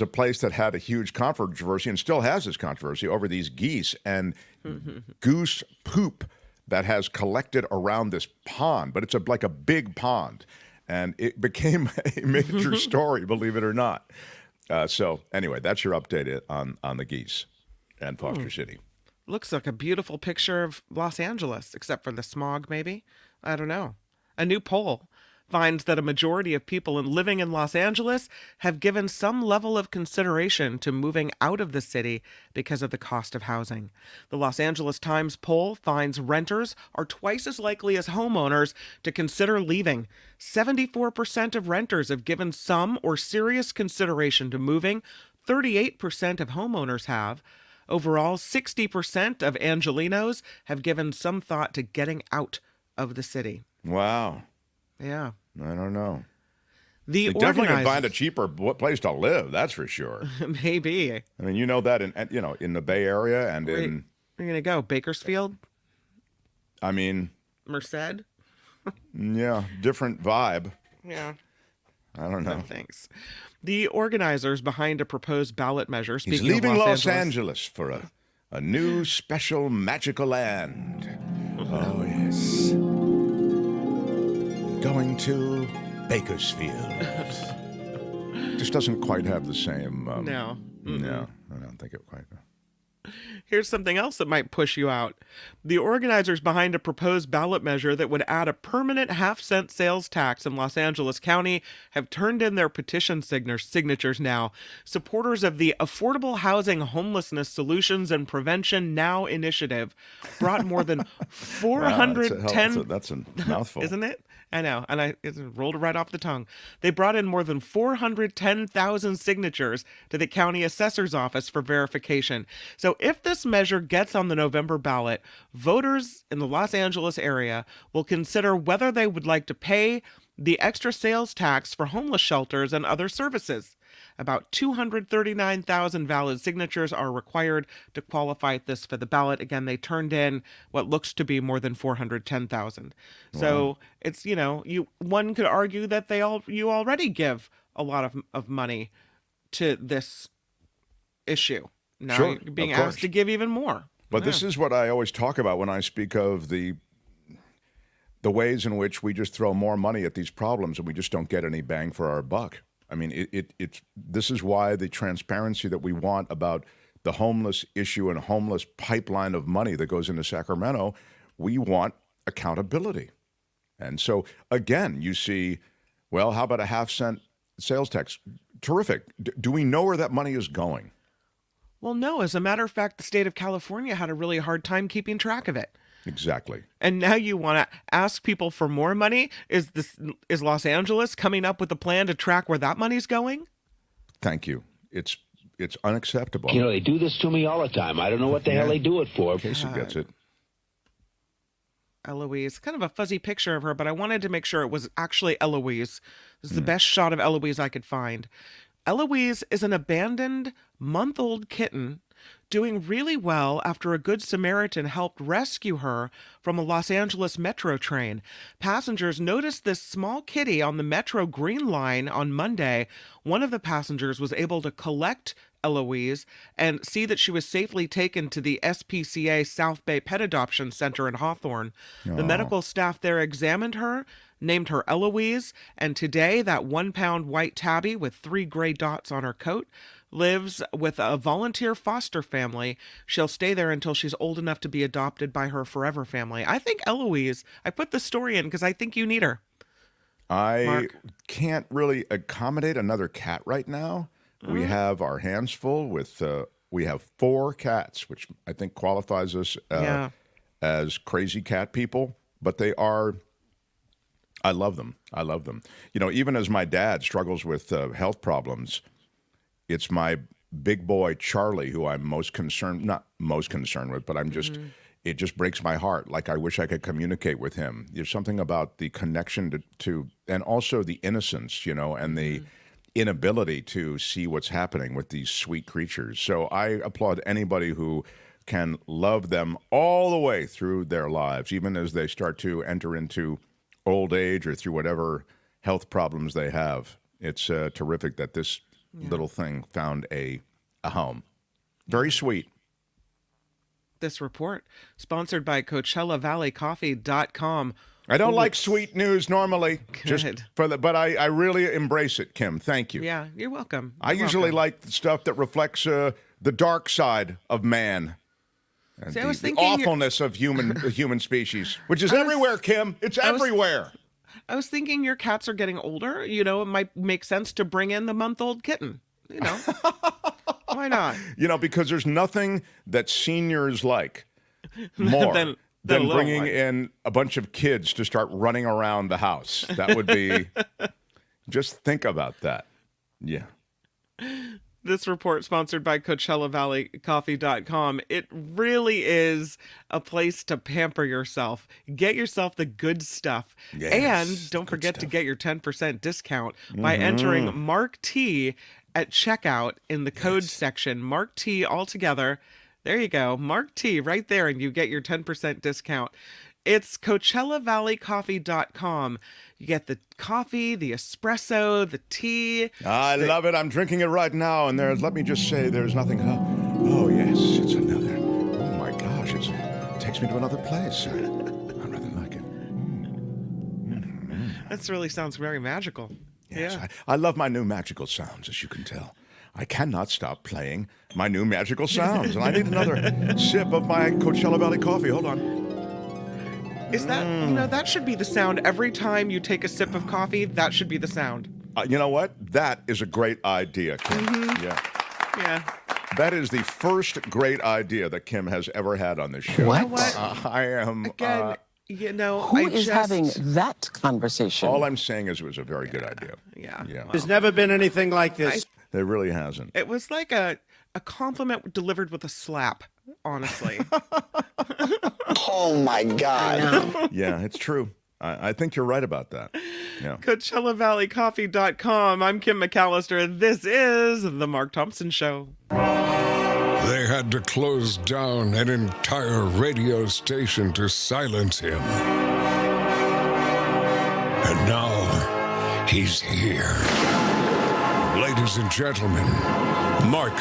place that had a huge controversy and still has this controversy over these geese and goose poop that has collected around this pond. But it's like a big pond. And it became a major story, believe it or not. So anyway, that's your update on the geese and Foster City. Looks like a beautiful picture of Los Angeles, except for the smog, maybe. I don't know. A new poll finds that a majority of people living in Los Angeles have given some level of consideration to moving out of the city because of the cost of housing. The Los Angeles Times poll finds renters are twice as likely as homeowners to consider leaving. 74% of renters have given some or serious consideration to moving. 38% of homeowners have. Overall, 60% of Angelinos have given some thought to getting out of the city. Wow. Yeah. I don't know. They definitely can find a cheaper place to live, that's for sure. Maybe. I mean, you know that in the Bay Area and Where in... Where are you going to go? Bakersfield? I mean... Merced? Yeah, different vibe. Yeah. I don't know. No, thanks. The organizers behind a proposed ballot measure... He's leaving Los Angeles for A new special magical land. Oh, yes. Going to Bakersfield. Just doesn't quite have the same... No. No, I don't think it quite... Here's something else that might push you out. The organizers behind a proposed ballot measure that would add a permanent half-cent sales tax in Los Angeles County have turned in their petition signatures now. Supporters of the Affordable Housing Homelessness Solutions and Prevention Now initiative brought more than 410... Wow, that's a mouthful. Isn't it? I know, and it rolled right off the tongue. They brought in more than 410,000 signatures to the county assessor's office for verification. So if this measure gets on the November ballot, voters in the Los Angeles area will consider whether they would like to pay the extra sales tax for homeless shelters and other services. About 239,000 valid signatures are required to qualify this for the ballot. Again, they turned in what looks to be more than 410,000. So it's, one could argue that you already give a lot of money to this issue. Now you're being asked to give even more. But this is what I always talk about when I speak of the ways in which we just throw more money at these problems and we just don't get any bang for our buck. I mean, this is why the transparency that we want about the homeless issue and homeless pipeline of money that goes into Sacramento, we want accountability. And so, again, you see, well, how about a half-cent sales tax? Terrific. Do we know where that money is going? Well, no. As a matter of fact, the state of California had a really hard time keeping track of it. Exactly. And now you want to ask people for more money? Is Los Angeles coming up with a plan to track where that money's going? Thank you. It's unacceptable. They do this to me all the time. I don't know what the hell they do it for. Casey gets it. Eloise, kind of a fuzzy picture of her, but I wanted to make sure it was actually Eloise. This is the best shot of Eloise I could find. Eloise is an abandoned month-old kitten doing really well after a Good Samaritan helped rescue her from a Los Angeles Metro train. Passengers noticed this small kitty on the Metro Green Line on Monday. One of the passengers was able to collect Eloise and see that she was safely taken to the SPCA South Bay Pet Adoption Center in Hawthorne. The medical staff there examined her, named her Eloise, and today that 1-pound white tabby with 3 gray dots on her coat lives with a volunteer foster family. She'll stay there until she's old enough to be adopted by her forever family. I think Eloise, I put the story in because I think you need her. I can't really accommodate another cat right now. We have our hands full with, we have 4 cats, which I think qualifies us as crazy cat people, but they are, I love them. I love them. Even as my dad struggles with health problems, it's my big boy, Charlie, who I'm not most concerned with, but I'm just, it just breaks my heart. Like, I wish I could communicate with him. There's something about the connection to and also the innocence, and the inability to see what's happening with these sweet creatures. So I applaud anybody who can love them all the way through their lives, even as they start to enter into old age or through whatever health problems they have. It's terrific that this little thing found a home. Very sweet. This report, sponsored by CoachellaValleyCoffee.com. I don't like sweet news normally, but I really embrace it, Kim. Thank you. Yeah, you're welcome. I usually like the stuff that reflects the dark side of man. And See, I was the thinking awfulness of human species, which is everywhere, Kim. It's everywhere. I was thinking your cats are getting older. It might make sense to bring in the month-old kitten. Why not? Because there's nothing that seniors like more than bringing in a bunch of kids to start running around the house. That would be, just think about that. Yeah. This report, sponsored by CoachellaValleyCoffee.com, it really is a place to pamper yourself. Get yourself the good stuff. Yes, and don't forget to get your 10% discount by entering Mark T at checkout in the code section. Mark T all together. There you go. Mark T right there, and you get your 10% discount. It's CoachellaValleyCoffee.com. You get the coffee, the espresso, the tea. I love it. I'm drinking it right now, and let me just say, there's nothing. Oh yes, it's another takes me to another place. I rather like it. That really sounds very magical. Yes, Yeah. I love my new magical sounds, as you can tell. I cannot stop playing my new magical sounds, and I need another sip of my Coachella Valley coffee. Hold on. Is that, that should be the sound every time you take a sip of coffee. That should be the sound. You know what? That is a great idea, Kim. Yeah. Yeah. That is the first great idea that Kim has ever had on this show. What? I am... Again, Who is having that conversation? All I'm saying is it was a very good idea. Yeah. There's never been anything like this. There really hasn't. It was like a compliment delivered with a slap, honestly. Oh, my God. Yeah, it's true. I think you're right about that. Yeah. CoachellaValleyCoffee.com. I'm Kim McAllister. This is The Mark Thompson Show. They had to close down an entire radio station to silence him. And now he's here. Ladies and gentlemen, Mark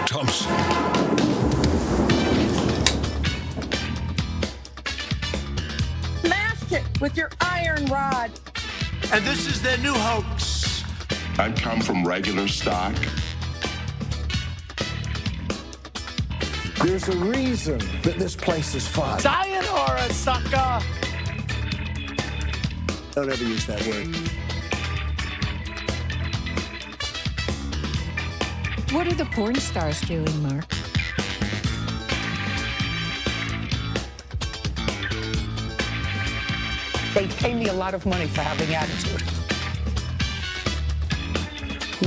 Thompson. Smashed it with your iron rod. And this is their new hoax. I come from regular stock. There's a reason that this place is fun. Sayonara, sucker. Don't ever use that word. What are the porn stars doing, Mark? They pay me a lot of money for having attitude.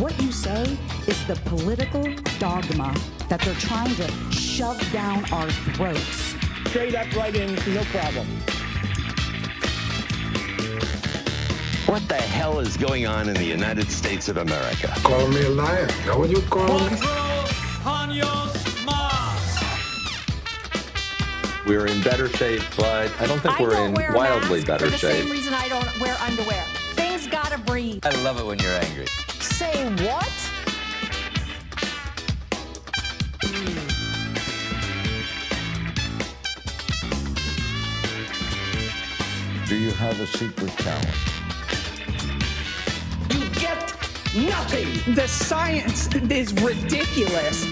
What you say is the political dogma that they're trying to shove down our throats. Straight up right in, no problem. What the hell is going on in the United States of America? Call me a liar. Know what you call me? We're in better shape, but I don't think we're in wildly better for the shape. same reason I don't wear underwear. Things gotta breathe. I love it when you're angry. Say what? Do you have a secret talent? You get nothing. The science is ridiculous.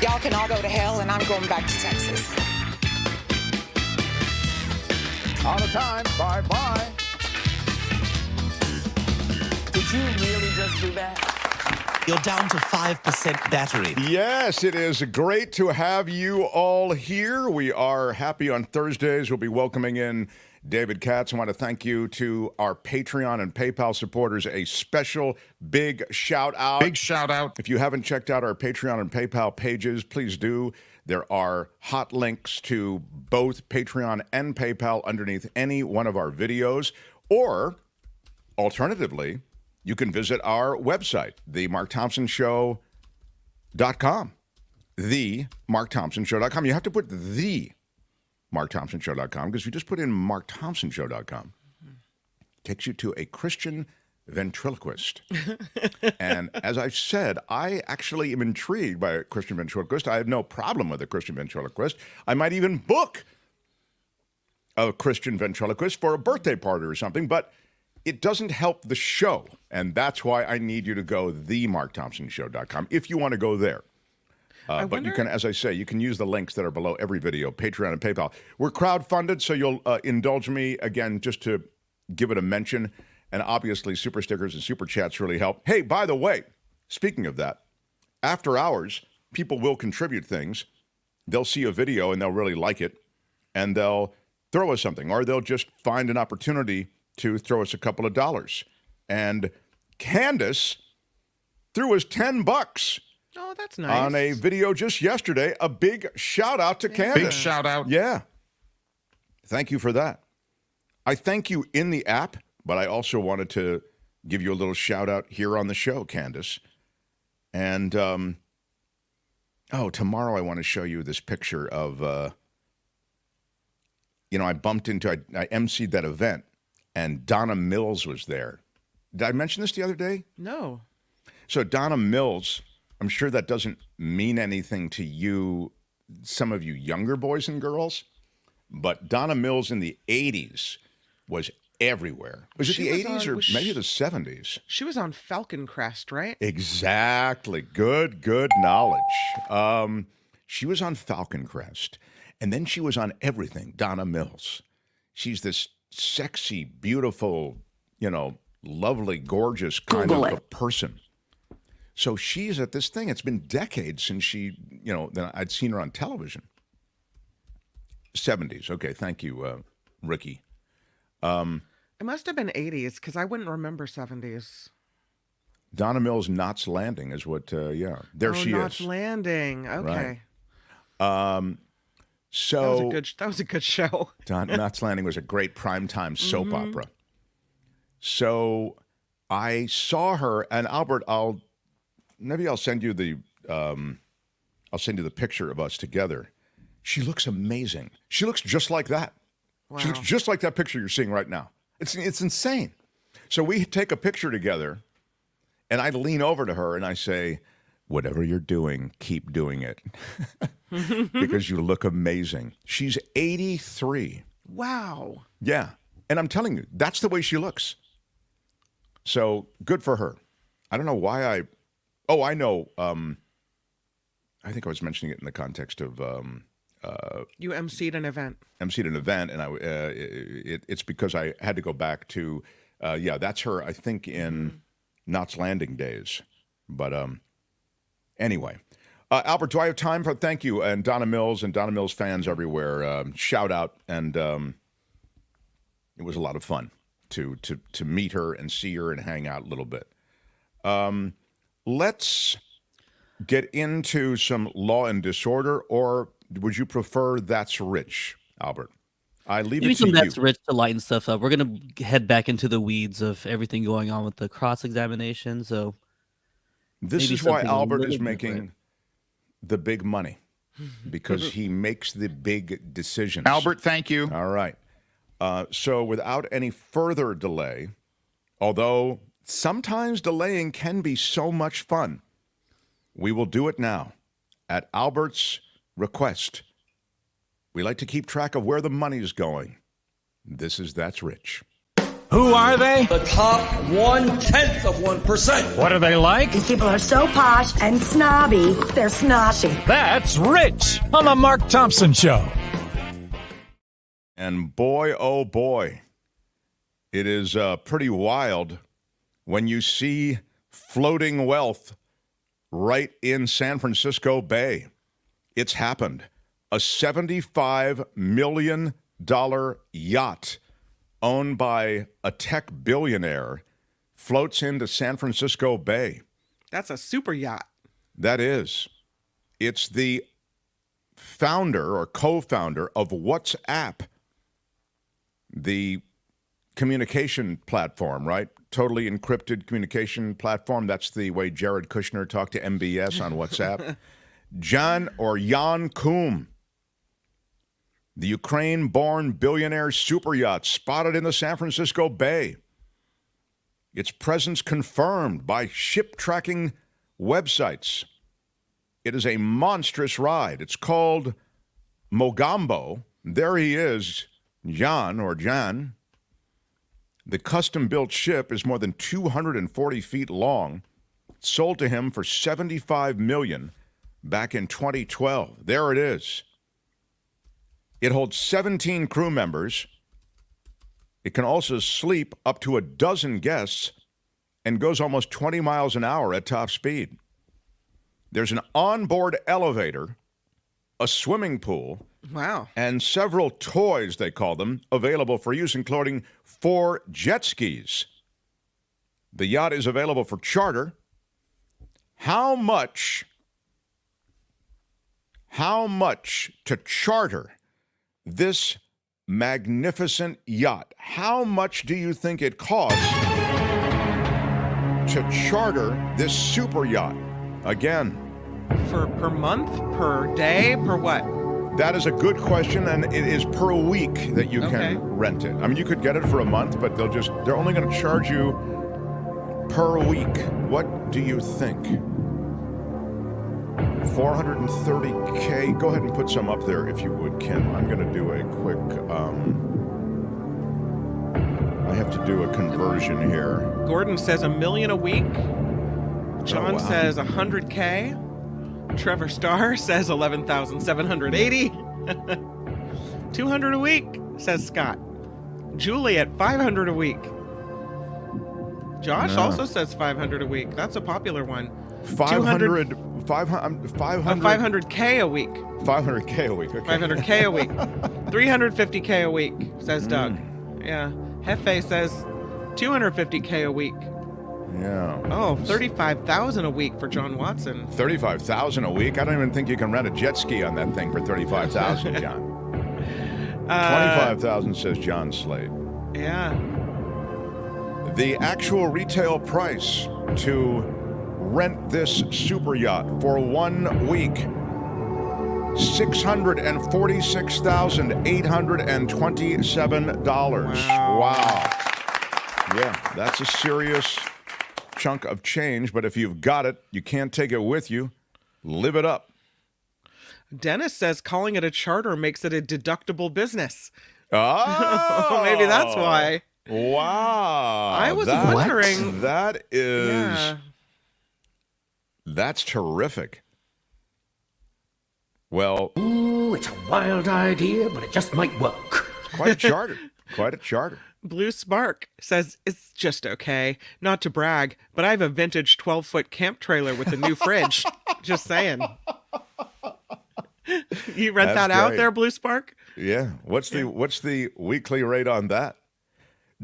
Y'all can all go to hell, and I'm going back to Texas. Out of time. Bye-bye. Did you really just do that? You're down to 5% battery. Yes, it is great to have you all here. We are happy on Thursdays. We'll be welcoming in David Katz. I want to thank you to our Patreon and PayPal supporters. A special big shout out. Big shout out. If you haven't checked out our Patreon and PayPal pages, please do. There are hot links to both Patreon and PayPal underneath any one of our videos. Or, alternatively, you can visit our website, themarkthompsonshow.com. Themarkthompsonshow.com. You have to put themarkthompsonshow.com because if you just put in markthompsonshow.com, it takes you to a Christian ventriloquist. And as I've said, I actually am intrigued by a Christian ventriloquist. I have no problem with a Christian ventriloquist. I might even book a Christian ventriloquist for a birthday party or something, but it doesn't help the show, and that's why I need you to go themarkthompsonshow.com if you want to go there. But you can, as I say, you can use the links that are below every video, Patreon and PayPal. We're crowdfunded, so you'll indulge me, again, just to give it a mention. And obviously, super stickers and super chats really help. Hey, by the way, speaking of that, after hours, people will contribute things. They'll see a video, and they'll really like it, and they'll throw us something, or they'll just find an opportunity to throw us a couple of dollars. And Candace threw us $10 Oh, that's nice. on a video just yesterday. A big shout out to Candace. Big shout out. Yeah. Thank you for that. I thank you in the app, but I also wanted to give you a little shout out here on the show, Candace. And, tomorrow I want to show you this picture of, I emceed that event. And Donna Mills was there. Did I mention this the other day? No. So Donna Mills, I'm sure that doesn't mean anything to you, some of you younger boys and girls, but Donna Mills in the 80s was everywhere. Was it the 80s or maybe the 70s? She was on Falcon Crest, right? Exactly. Good knowledge. She was on Falcon Crest, and then she was on everything, Donna Mills. She's this sexy, beautiful, lovely, gorgeous kind of a person. So she's at this thing. It's been decades since I'd seen her on television. 70s. Okay, thank you, Ricky. It must have been 80s because I wouldn't remember 70s. Donna Mills' Knots Landing is what, there she Knots is. Landing. Okay. Right. So that was a good show. Knots Landing was a great primetime soap opera. So I saw her, and Albert, I'll send you the picture of us together. She looks amazing. She looks just like that. Wow. She looks just like that picture you're seeing right now. It's insane. So we take a picture together, and I lean over to her and I say, "Whatever you're doing, keep doing it." Because you look amazing. She's 83. Wow. Yeah. And I'm telling you, that's the way she looks. So good for her. I don't know why I know. I think I was mentioning it in the context of you emceed an event. And it's because I had to go back to that's her, I think, in Knots Landing days. But anyway. Albert, do I have time for thank you and Donna Mills fans everywhere? Shout out, and it was a lot of fun to meet her and see her and hang out a little bit. Let's get into some law and disorder, or would you prefer That's Rich, Albert? I leave it to you. That's Rich to lighten stuff up. We're gonna head back into the weeds of everything going on with the cross-examination. So this is why Albert is making the big money, because he makes the big decisions. Albert, thank you. All right. So without any further delay, although sometimes delaying can be so much fun, we will do it now at Albert's request. We like to keep track of where the money's going. This is That's Rich. Who are they? The top 1/10 of 1%. What are they like? These people are so posh and snobby, they're snotty. That's Rich on the Mark Thompson Show. And boy, oh boy, it is pretty wild when you see floating wealth right in San Francisco Bay. It's happened. A $75 million yacht owned by a tech billionaire floats into San Francisco Bay. That's a super yacht. That is. It's the founder or co-founder of WhatsApp, the communication platform, right? Totally encrypted communication platform. That's the way Jared Kushner talked to MBS on WhatsApp. Jan Koum, the Ukraine-born billionaire super yacht spotted in the San Francisco Bay. Its presence confirmed by ship tracking websites. It is a monstrous ride. It's called Mogambo. There he is, Jan. The custom-built ship is more than 240 feet long. Sold to him for $75 million back in 2012. There it is. It holds 17 crew members. It can also sleep up to a dozen guests and goes almost 20 miles an hour at top speed. There's an onboard elevator, a swimming pool, wow, and several toys, they call them, available for use, including 4 jet skis. The yacht is available for charter. How much to charter this magnificent yacht? How much do you think it costs to charter this super yacht? Again. Per month, per day, per what? That is a good question, and it is per week that you can rent it. I mean, you could get it for a month, but they're only going to charge you per week. What do you think? 430K. Go ahead and put some up there if you would, Kim. I'm going to do a quick, I have to do a conversion here. Gordon says $1 million a week. John says 100K. Trevor Starr says 11,780. 200 a week, says Scott. Julie at 500 a week. Josh also says 500 a week. That's a popular one. 500K a week. 500K a week. Okay. 500K a week. 350K a week, says Doug. Yeah. Hefe says 250K a week. Yeah. Oh, 35,000 a week for John Watson. 35,000 a week? I don't even think you can rent a jet ski on that thing for 35,000, John. 25,000 says John Slade. Yeah. The actual retail price to rent this super yacht for 1 week, $646,827. Wow. Yeah, that's a serious chunk of change, but if you've got it, you can't take it with you. Live it up. Dennis says calling it a charter makes it a deductible business. Oh, maybe that's why. Wow. I was wondering. That is, that's terrific. Well, ooh, it's a wild idea, but it just might work. Quite a charter. Quite a charter. Blue Spark says, it's just okay. Not to brag, but I have a vintage 12-foot camp trailer with a new fridge. Just saying. You rent that out there, Blue Spark? Yeah. What's the weekly rate on that?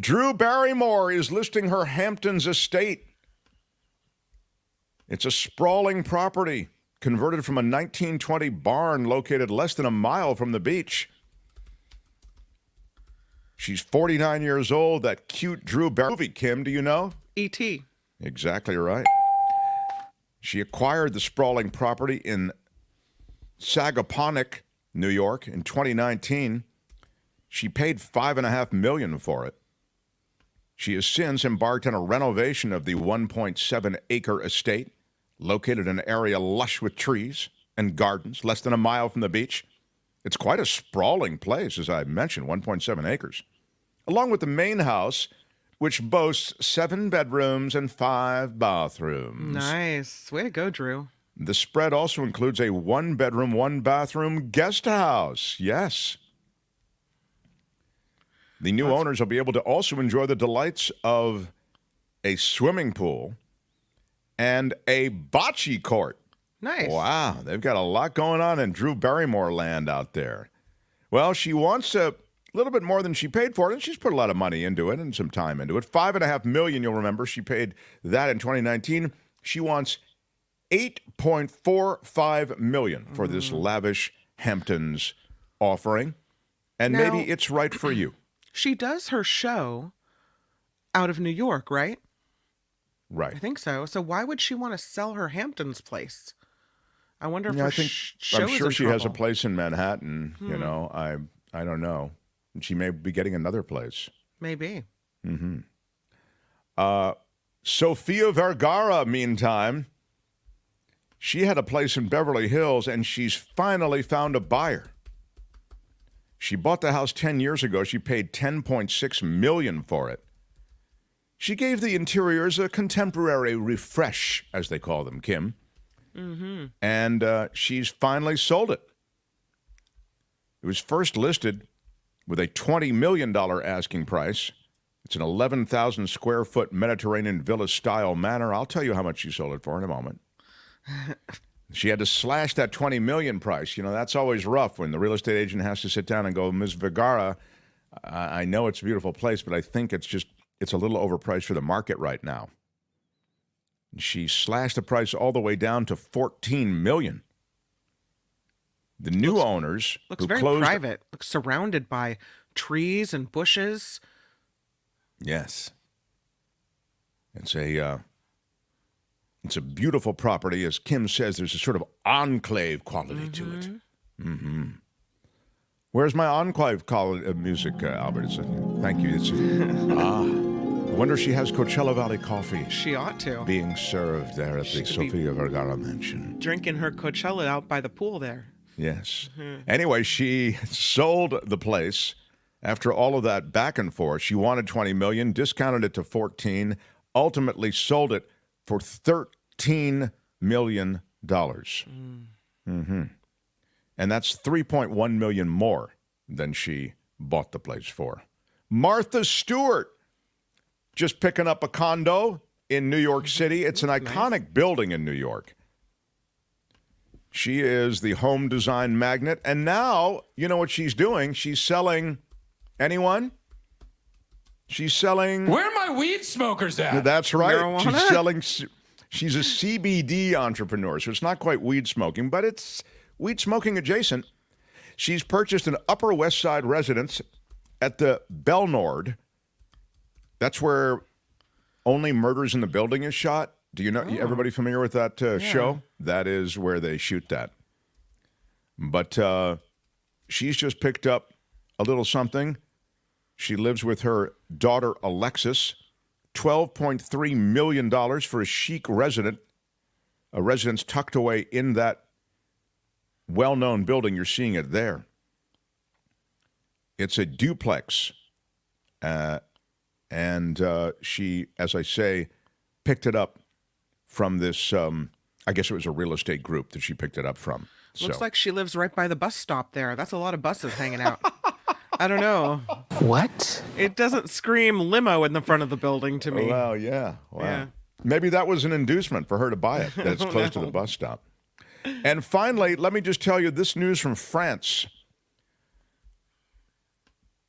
Drew Barrymore is listing her Hamptons estate. It's a sprawling property converted from a 1920 barn located less than a mile from the beach. She's 49 years old. That cute Drew Barrymore movie, Kim, do you know? E.T. Exactly right. She acquired the sprawling property in Sagaponack, New York in 2019. She paid $5.5 million for it. She has since embarked on a renovation of the 1.7-acre estate, located in an area lush with trees and gardens, less than a mile from the beach. It's quite a sprawling place, as I mentioned, 1.7 acres, along with the main house, which boasts 7 bedrooms and 5 bathrooms. Nice. Way to go, Drew. The spread also includes a 1-bedroom, 1-bathroom guest house. Yes. The new owners will be able to also enjoy the delights of a swimming pool and a bocce court. Nice. Wow, they've got a lot going on in Drew Barrymore land out there. Well, she wants a little bit more than she paid for it, and she's put a lot of money into it and some time into it. $5.5 million, you'll remember. She paid that in 2019. She wants $8.45 million for this lavish Hamptons offering, and Now, maybe it's right for you. She does her show out of New York, right? Right. I think so. So why would she want to sell her Hamptons place? I wonder if Yeah, her I think, show I'm is sure in she has a trouble. place in Manhattan. You know, I don't know. And she may be getting another place. Maybe. Mm-hmm. Sofia Vergara, meantime, she had a place in Beverly Hills, and she's finally found a buyer. She bought the house 10 years ago. She paid $10.6 million for it. She gave the interiors a contemporary refresh, as they call them, Kim. Mm-hmm. And she's finally sold it. It was first listed with a $20 million asking price. It's an 11,000 square foot Mediterranean villa-style manor. I'll tell you how much she sold it for in a moment. She had to slash that $20 million price. You know, that's always rough when the real estate agent has to sit down and go, Ms. Vergara, I know it's a beautiful place, but I think it's a little overpriced for the market right now. She slashed the price all the way down to $14 million. The new owners Looks who very closed, private. Looks surrounded by trees and bushes. Yes. It's a beautiful property. As Kim says, there's a sort of enclave quality to it. Mm-hmm. Where's my enclave music, Albert? Thank you. wonder if she has Coachella Valley coffee. She ought to. Being served there at the Sofia Vergara mansion. Drinking her Coachella out by the pool there. Yes. Anyway, she sold the place after all of that back and forth. She wanted $20 million, discounted it to $14, ultimately sold it for $13 million. And that's $3.1 million more than she bought the place for. Martha Stewart just picking up a condo in New York City. It's an iconic building in New York. She is the home design magnate. And now, you know what she's doing? She's selling, anyone? She's selling. Where are my weed smokers at? That's right. Marijuana? She's selling. She's a CBD entrepreneur. So it's not quite weed smoking, but it's weed smoking adjacent. She's purchased an Upper West Side residence at the Belnord. That's where Only Murders in the Building is shot. Do you know, everybody familiar with that show? That is where they shoot that. But she's just picked up a little something. She lives with her daughter, Alexis. $12.3 million for a chic residence tucked away in that well-known building. You're seeing it there. It's a duplex. And she, as I say, picked it up from this, I guess it was a real estate group that she picked it up from. Looks like she lives right by the bus stop there. That's a lot of buses hanging out. I don't know. What? It doesn't scream limo in the front of the building to me. Well, yeah. Wow. Yeah. Maybe that was an inducement for her to buy it, that it's close to the bus stop. And finally, let me just tell you this news from France.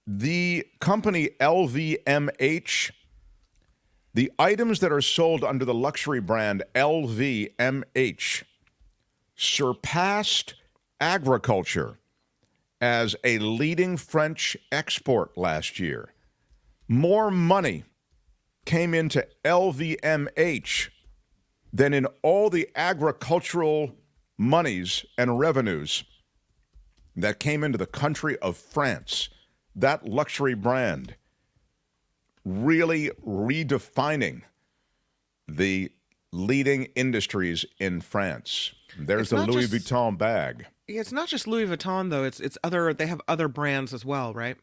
The company LVMH, the items that are sold under the luxury brand LVMH surpassed agriculture as a leading French export last year. More money came into LVMH than in all the agricultural monies and revenues that came into the country of France. That luxury brand really redefining the leading industries in France. There's the Louis Vuitton bag. It's not just Louis Vuitton though. It's other. They have other brands as well, right?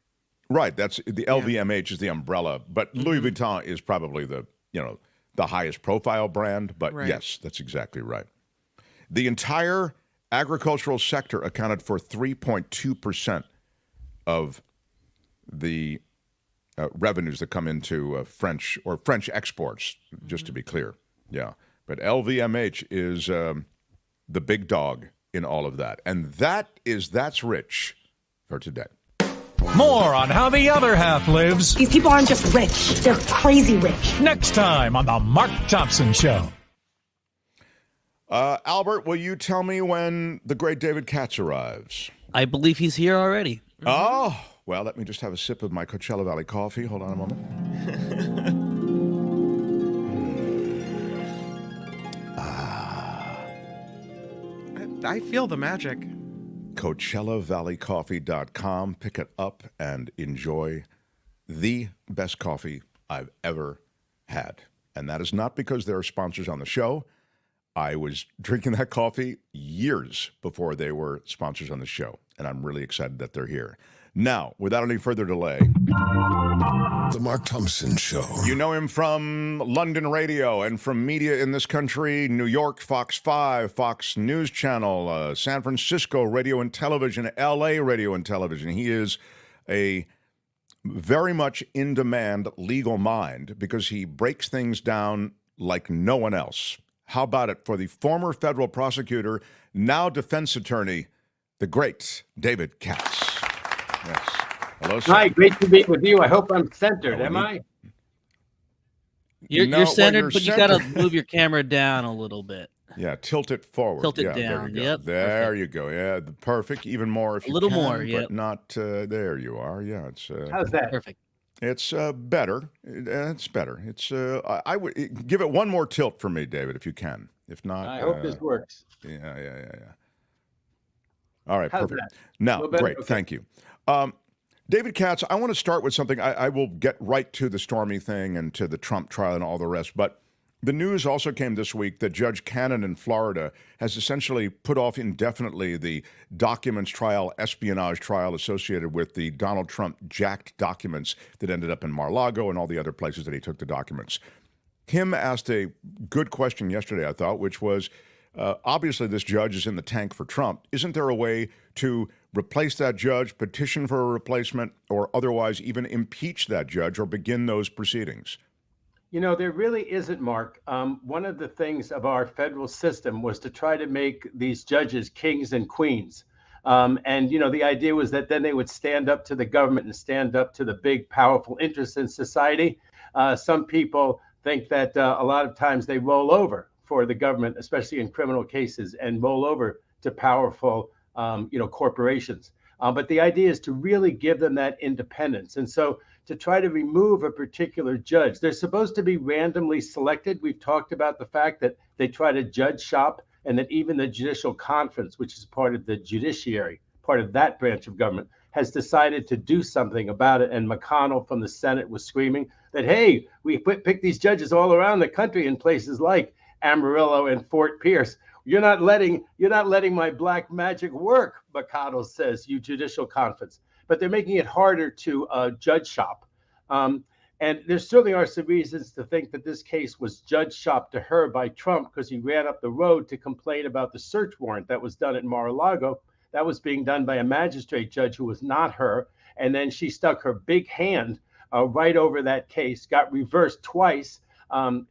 Right. That's the LVMH is the umbrella, but Louis Vuitton is probably the highest profile brand. But yes, that's exactly right. The entire agricultural sector accounted for 3.2% of the revenues that come into French exports, just to be clear. Yeah. But LVMH is the big dog in all of that. And that's rich for today. More on how the other half lives. These people aren't just rich, they're crazy rich. Next time on The Mark Thompson Show. Albert, will you tell me when the great David Katz arrives? I believe he's here already. Oh, well, let me just have a sip of my Coachella Valley coffee. Hold on a moment. I feel the magic. CoachellaValleyCoffee.com. Pick it up and enjoy the best coffee I've ever had. And that is not because there are sponsors on the show. I was drinking that coffee years before they were sponsors on the show. And I'm really excited that they're here. Now, without any further delay, The Mark Thompson Show. You know him from London radio and from media in this country, New York, Fox 5, Fox News Channel, San Francisco radio and television, LA radio and television. He is a very much in-demand legal mind because he breaks things down like no one else. How about it for the former federal prosecutor, now defense attorney, the great David Katz. Yes. Hello, sir. Hi, great to be with you. I hope I'm centered. Am I? You're centered, but you got to move your camera down a little bit. Yeah, tilt it forward. Tilt it down. Yep. There you go. Yeah, perfect. Even more if you a little can, more. Yeah. But not there. You are. Yeah, it's. How's that? Perfect. It's better. It's better. It's. I would give it one more tilt for me, David, if you can. If not, I hope this works. Yeah. All right, How's perfect. that? Now, great. Okay. Thank you. David Katz, I want to start with something. I will get right to the Stormy thing and to the Trump trial and all the rest. But the news also came this week that Judge Cannon in Florida has essentially put off indefinitely the documents trial, espionage trial associated with the Donald Trump jacked documents that ended up in Mar-a-Lago and all the other places that he took the documents. Kim asked a good question yesterday, I thought, which was, obviously this judge is in the tank for Trump. Isn't there a way to replace that judge, petition for a replacement, or otherwise even impeach that judge or begin those proceedings? You know, there really isn't, Mark. One of the things of our federal system was to try to make these judges kings and queens. And, you know, the idea was that then they would stand up to the government and stand up to the big, powerful interests in society. Some people think that a lot of times they roll over for the government, especially in criminal cases, and roll over to powerful, corporations. But the idea is to really give them that independence. And so to try to remove a particular judge, they're supposed to be randomly selected. We've talked about the fact that they try to judge shop, and that even the Judicial Conference, which is part of the judiciary, part of that branch of government, has decided to do something about it. And McConnell from the Senate was screaming that, hey, we pick these judges all around the country in places like Amarillo and Fort Pierce. You're not letting my black magic work, McConnell says, you Judicial Conference. But they're making it harder to judge shop. And there certainly are some reasons to think that this case was judge shop to her by Trump, because he ran up the road to complain about the search warrant that was done at Mar-a-Lago. That was being done by a magistrate judge who was not her. And then she stuck her big hand right over that case, got reversed twice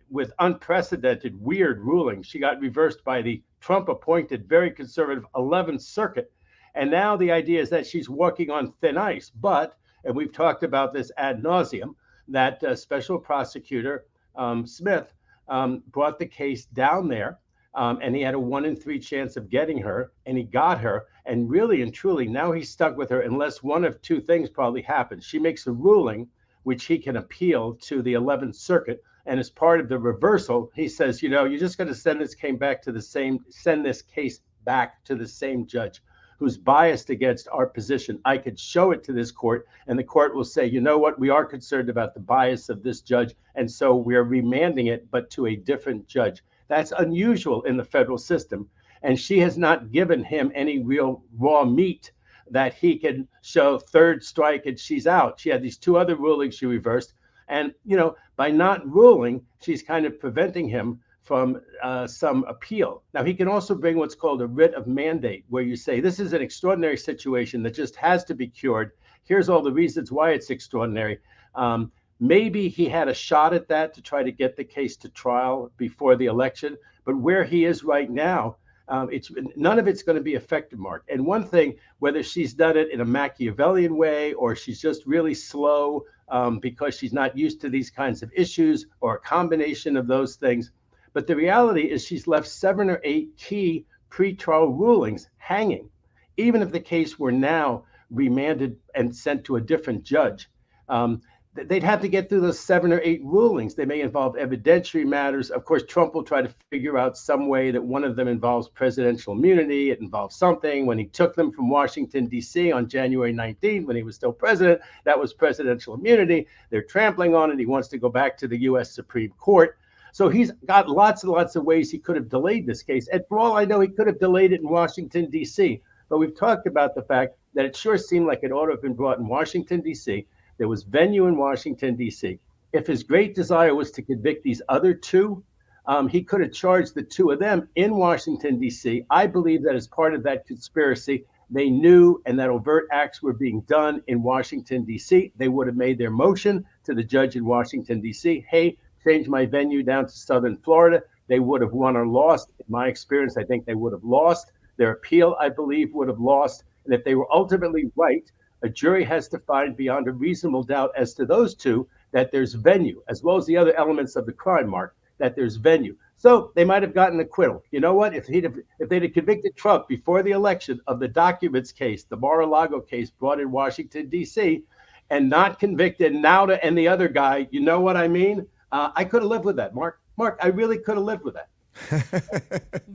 with unprecedented, weird rulings. She got reversed by the Trump-appointed, very conservative 11th Circuit. And now the idea is that she's walking on thin ice. But, and we've talked about this ad nauseum, that special prosecutor Smith brought the case down there, and he had a 1 in 3 chance of getting her, and he got her. And really and truly, now he's stuck with her unless one of two things probably happens. She makes a ruling which he can appeal to the 11th Circuit. And as part of the reversal, he says, you know, you're just going to send this case back to the same judge who's biased against our position. I could show it to this court, and the court will say, you know what, we are concerned about the bias of this judge, and so we're remanding it, but to a different judge. That's unusual in the federal system, and she has not given him any real raw meat that he can show third strike and she's out. She had these 2 other rulings she reversed, and, you know, by not ruling, she's kind of preventing him from some appeal. Now, he can also bring what's called a writ of mandate, where you say, this is an extraordinary situation that just has to be cured. Here's all the reasons why it's extraordinary. Maybe he had a shot at that to try to get the case to trial before the election. But where he is right now, none of it's going to be effective, Mark. And one thing, whether she's done it in a Machiavellian way or she's just really slow because she's not used to these kinds of issues, or a combination of those things, but the reality is she's left 7 or 8 key pretrial rulings hanging. Even if the case were now remanded and sent to a different judge, they'd have to get through those 7 or 8 rulings. They may involve evidentiary matters. Of course, Trump will try to figure out some way that one of them involves presidential immunity. It involves something. When he took them from Washington, D.C. on January 19th, when he was still president, that was presidential immunity. They're trampling on it. He wants to go back to the U.S. Supreme Court. So he's got lots and lots of ways he could have delayed this case. And for all I know, he could have delayed it in Washington, D.C. But we've talked about the fact that it sure seemed like it ought to have been brought in Washington, D.C. There was venue in Washington, D.C. If his great desire was to convict these other 2, he could have charged the 2 of them in Washington, D.C. I believe that as part of that conspiracy, they knew and that overt acts were being done in Washington, D.C. They would have made their motion to the judge in Washington, D.C. Hey, change my venue down to Southern Florida. They would have won or lost. In my experience, I think they would have lost. Their appeal, I believe, would have lost. And if they were ultimately right, a jury has to find beyond a reasonable doubt as to those 2 that there's venue, as well as the other elements of the crime, Mark, that there's venue. So they might have gotten acquittal. You know what? If they'd have convicted Trump before the election of the documents case, the Mar-a-Lago case brought in Washington, D.C., and not convicted Nauta and the other guy, you know what I mean? I could have lived with that, Mark. Mark, I really could have lived with that.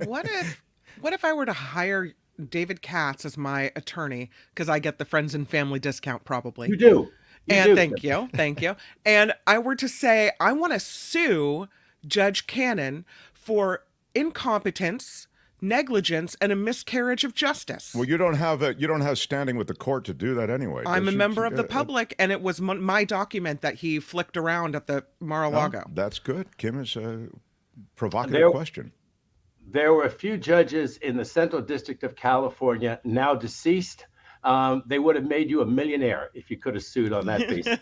What if I were to hire David Katz as my attorney because I get the friends and family discount probably. You do. Thank you. And I were to say, I want to sue Judge Cannon for incompetence, negligence, and a miscarriage of justice. Well, you don't have standing with the court to do that anyway. I'm a member of the public, and it was my document that he flicked around at the Mar-a-Lago. Oh, that's good. Kim is a provocative question. There were a few judges in the Central District of California, now deceased. They would have made you a millionaire if you could have sued on that basis.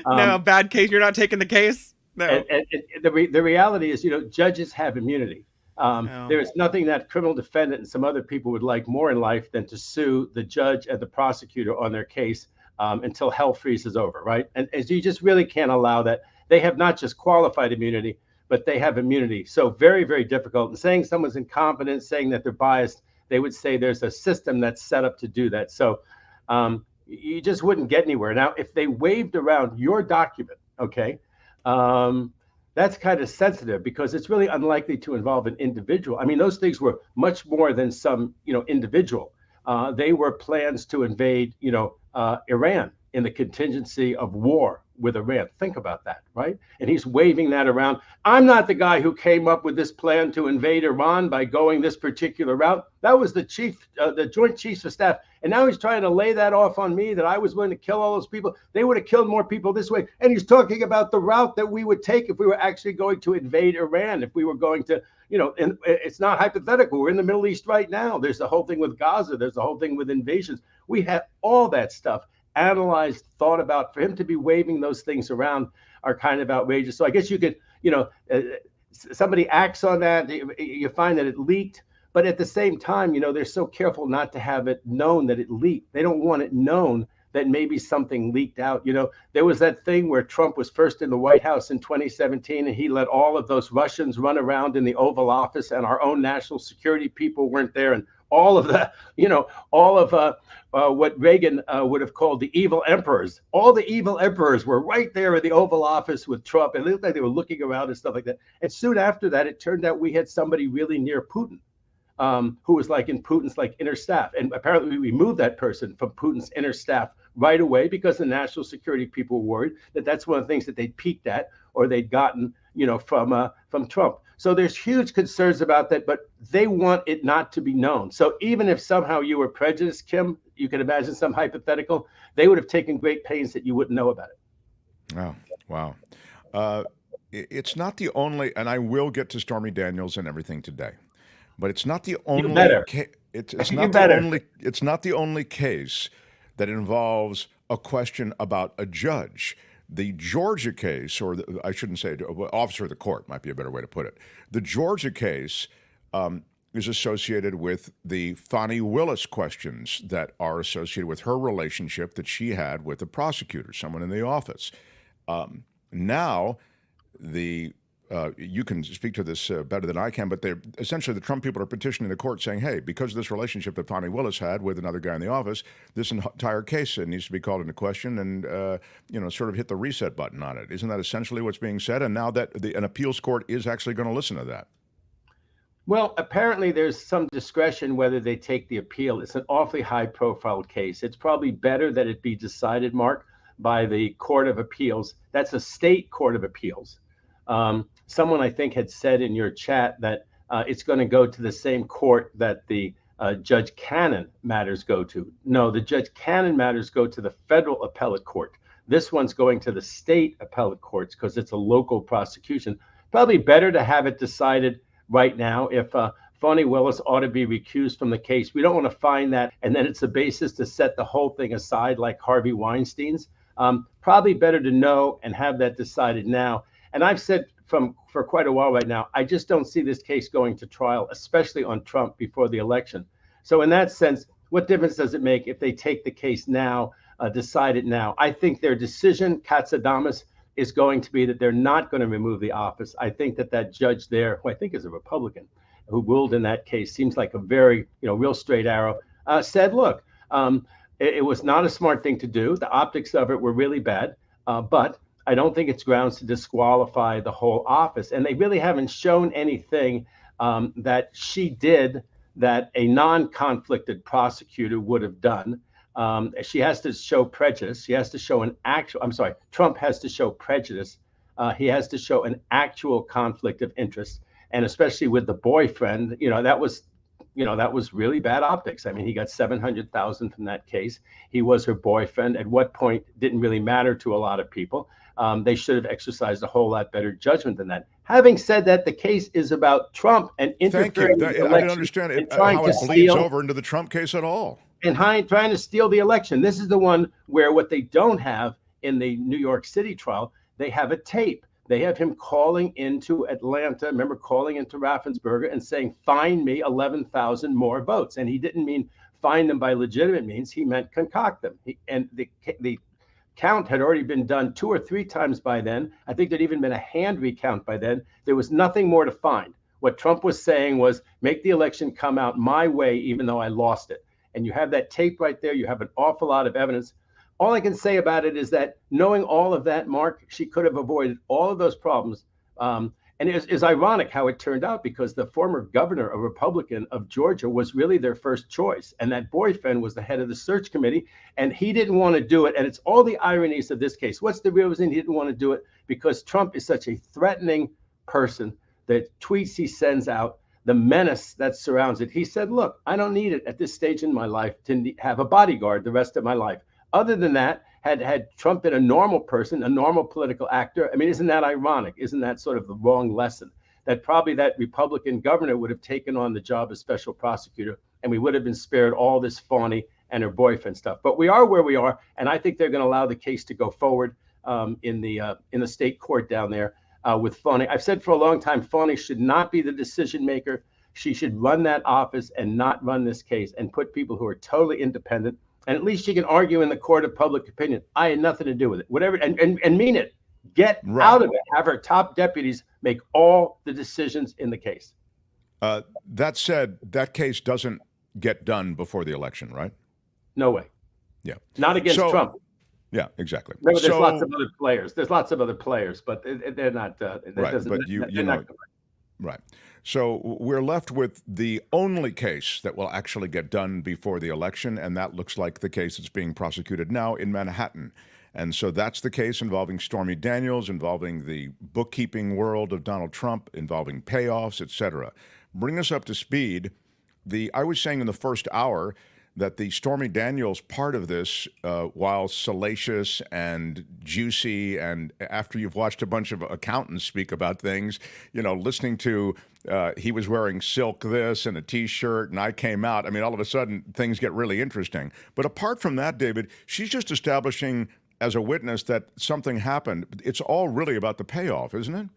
No, bad case. You're not taking the case? No. And the reality is, judges have immunity. There is nothing that criminal defendant and some other people would like more in life than to sue the judge and the prosecutor on their case until hell freezes over, right? And you just really can't allow that. They have not just qualified immunity, but they have immunity. So very, very difficult. And saying someone's incompetent, saying that they're biased, they would say there's a system that's set up to do that. So you just wouldn't get anywhere. Now, if they waved around your document, okay, that's kind of sensitive because it's really unlikely to involve an individual. I mean, those things were much more than some, individual. They were plans to invade, Iran in the contingency of war with Iran. Think about that, right? And he's waving that around. I'm not the guy who came up with this plan to invade Iran by going this particular route. That was the Joint Chiefs of Staff. And now he's trying to lay that off on me that I was willing to kill all those people. They would have killed more people this way. And he's talking about the route that we would take if we were actually going to invade Iran, if we were going to, and it's not hypothetical. We're in the Middle East right now. There's the whole thing with Gaza. There's the whole thing with invasions. We have all that stuff analyzed, thought about. For him to be waving those things around are kind of outrageous. So I guess you could, somebody acts on that, you find that it leaked, but at the same time, they're so careful not to have it known that it leaked. They don't want it known that maybe something leaked out. There was that thing where Trump was first in the White House in 2017, and he let all of those Russians run around in the Oval Office, and our own national security people weren't there, and all of the, what Reagan would have called the evil emperors. All the evil emperors were right there in the Oval Office with Trump. And it looked like they were looking around and stuff like that. And soon after that, it turned out we had somebody really near Putin, who was like in Putin's inner staff. And apparently we removed that person from Putin's inner staff right away because the national security people were worried that that's one of the things that they'd peeked at or they'd gotten, from Trump. So there's huge concerns about that, but they want it not to be known. So even if somehow you were prejudiced, Kim, you can imagine some hypothetical, they would have taken great pains that you wouldn't know about it. Oh, wow. It's not the only, and I will get to Stormy Daniels and everything today, but it's not the only. It's not the only case that involves a question about a judge. The Georgia case, or I shouldn't say officer of the court, might be a better way to put it. The Georgia case is associated with the Fani Willis questions that are associated with her relationship that she had with the prosecutor, someone in the office. Now, you can speak to this better than I can, but they're essentially, the Trump people are petitioning the court saying, hey, because of this relationship that Fani Willis had with another guy in the office, this entire case needs to be called into question and, sort of hit the reset button on it. Isn't that essentially what's being said? And now that an appeals court is actually going to listen to that. Well, apparently there's some discretion whether they take the appeal. It's an awfully high-profile case. It's probably better that it be decided, Mark, by the Court of Appeals. That's a state court of appeals. Someone, I think, had said in your chat that it's going to go to the same court that the Judge Cannon matters go to. No, the Judge Cannon matters go to the federal appellate court. This one's going to the state appellate courts because it's a local prosecution. Probably better to have it decided right now. If Fani Willis ought to be recused from the case, we don't want to find that, and then it's a basis to set the whole thing aside like Harvey Weinstein's. Probably better to know and have that decided now. And I've said for quite a while right now, I just don't see this case going to trial, especially on Trump before the election. So in that sense, what difference does it make if they take the case now, decide it now? I think their decision, Katsadamas, is going to be that they're not going to remove the office. I think that judge there, who I think is a Republican, who ruled in that case, seems like a very, real straight arrow, said, look, it was not a smart thing to do. The optics of it were really bad, but I don't think it's grounds to disqualify the whole office. And they really haven't shown anything that she did that a non-conflicted prosecutor would have done. She has to show prejudice. She has to show Trump has to show prejudice. He has to show an actual conflict of interest. And especially with the boyfriend, that was really bad optics. I mean, he got $700,000 from that case. He was her boyfriend. At what point didn't really matter to a lot of people. They should have exercised a whole lot better judgment than that. Having said that, the case is about Trump and interfering with the election. I didn't understand how it bleeds over into the Trump case at all. And trying to steal the election. This is the one where what they don't have in the New York City trial, they have a tape. They have him calling into Atlanta, remember calling into Raffensperger and saying, find me 11,000 more votes. And he didn't mean find them by legitimate means. He meant concoct them. And the count had already been done 2 or 3 times by then. I think there'd even been a hand recount by then. There was nothing more to find. What Trump was saying was make the election come out my way, even though I lost it. And you have that tape right there. You have an awful lot of evidence. All I can say about it is that knowing all of that, Mark, she could have avoided all of those problems. And it's ironic how it turned out, because the former governor, a Republican of Georgia, was really their first choice. And that boyfriend was the head of the search committee, and he didn't want to do it. And it's all the ironies of this case. What's the real reason he didn't want to do it? Because Trump is such a threatening person. The tweets he sends out, the menace that surrounds it. He said, look, I don't need it at this stage in my life to have a bodyguard the rest of my life. Other than that, had Trump been a normal person, a normal political actor, I mean, isn't that ironic? Isn't that sort of the wrong lesson? That probably that Republican governor would have taken on the job as special prosecutor, and we would have been spared all this Fawny and her boyfriend stuff. But we are where we are, and I think they're going to allow the case to go forward in the state court down there with Fawny. I've said for a long time, Fawny should not be the decision maker. She should run that office and not run this case, and put people who are totally independent. And at least she can argue in the court of public opinion. I had nothing to do with it. Whatever, and mean it. Get out of it. Have her top deputies make all the decisions in the case. That said, that case doesn't get done before the election, right? No way. Yeah. Not against Trump. Yeah, exactly. Remember, there's lots of other players. There's lots of other players, but they're not. Right, but you know. Right. So we're left with the only case that will actually get done before the election, and that looks like the case that's being prosecuted now in Manhattan. And so that's the case involving Stormy Daniels, involving the bookkeeping world of Donald Trump, involving payoffs, et cetera. Bring us up to speed. I was saying in the first hour that the Stormy Daniels part of this, while salacious and juicy, and after you've watched a bunch of accountants speak about things, listening to he was wearing silk this and a T-shirt, and I came out. I mean, all of a sudden, things get really interesting. But apart from that, David, she's just establishing as a witness that something happened. It's all really about the payoff, isn't it?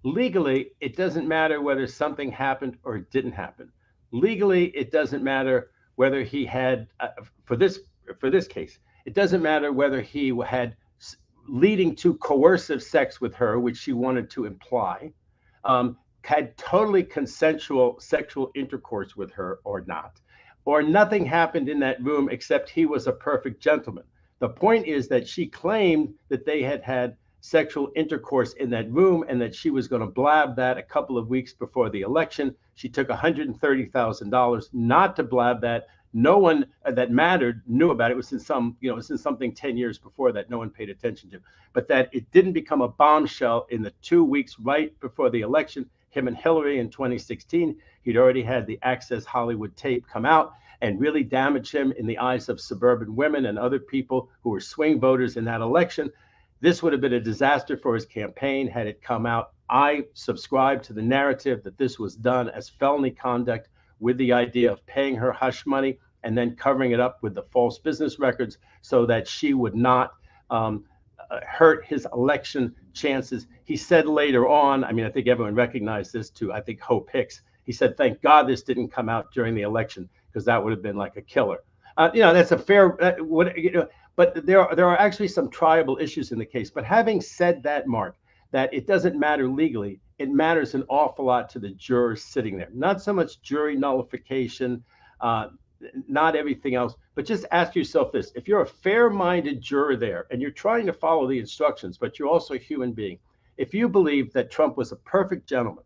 Legally, it doesn't matter whether something happened or it didn't happen. Legally, it doesn't matter whether he had, for this case, it doesn't matter whether he had leading to coercive sex with her, which she wanted to imply, had totally consensual sexual intercourse with her or not, or nothing happened in that room except he was a perfect gentleman. The point is that she claimed that they had had sexual intercourse in that room and that she was going to blab that a couple of weeks before the election. She took $130,000 not to blab that. No one that mattered knew about it. It was in something 10 years before that no one paid attention to. But that it didn't become a bombshell in the 2 weeks right before the election. Him and Hillary in 2016, he'd already had the Access Hollywood tape come out and really damage him in the eyes of suburban women and other people who were swing voters in that election. This would have been a disaster for his campaign had it come out. I subscribe to the narrative that this was done as felony conduct with the idea of paying her hush money and then covering it up with the false business records so that she would not hurt his election chances. He said later on, I mean, I think everyone recognized this too. I think Hope Hicks, he said, thank God this didn't come out during the election because that would have been like a killer. That's a fair, but there are actually some triable issues in the case. But having said that, Mark, that it doesn't matter legally, it matters an awful lot to the jurors sitting there. Not so much jury nullification, not everything else, but just ask yourself this. If you're a fair-minded juror there and you're trying to follow the instructions, but you're also a human being, if you believe that Trump was a perfect gentleman,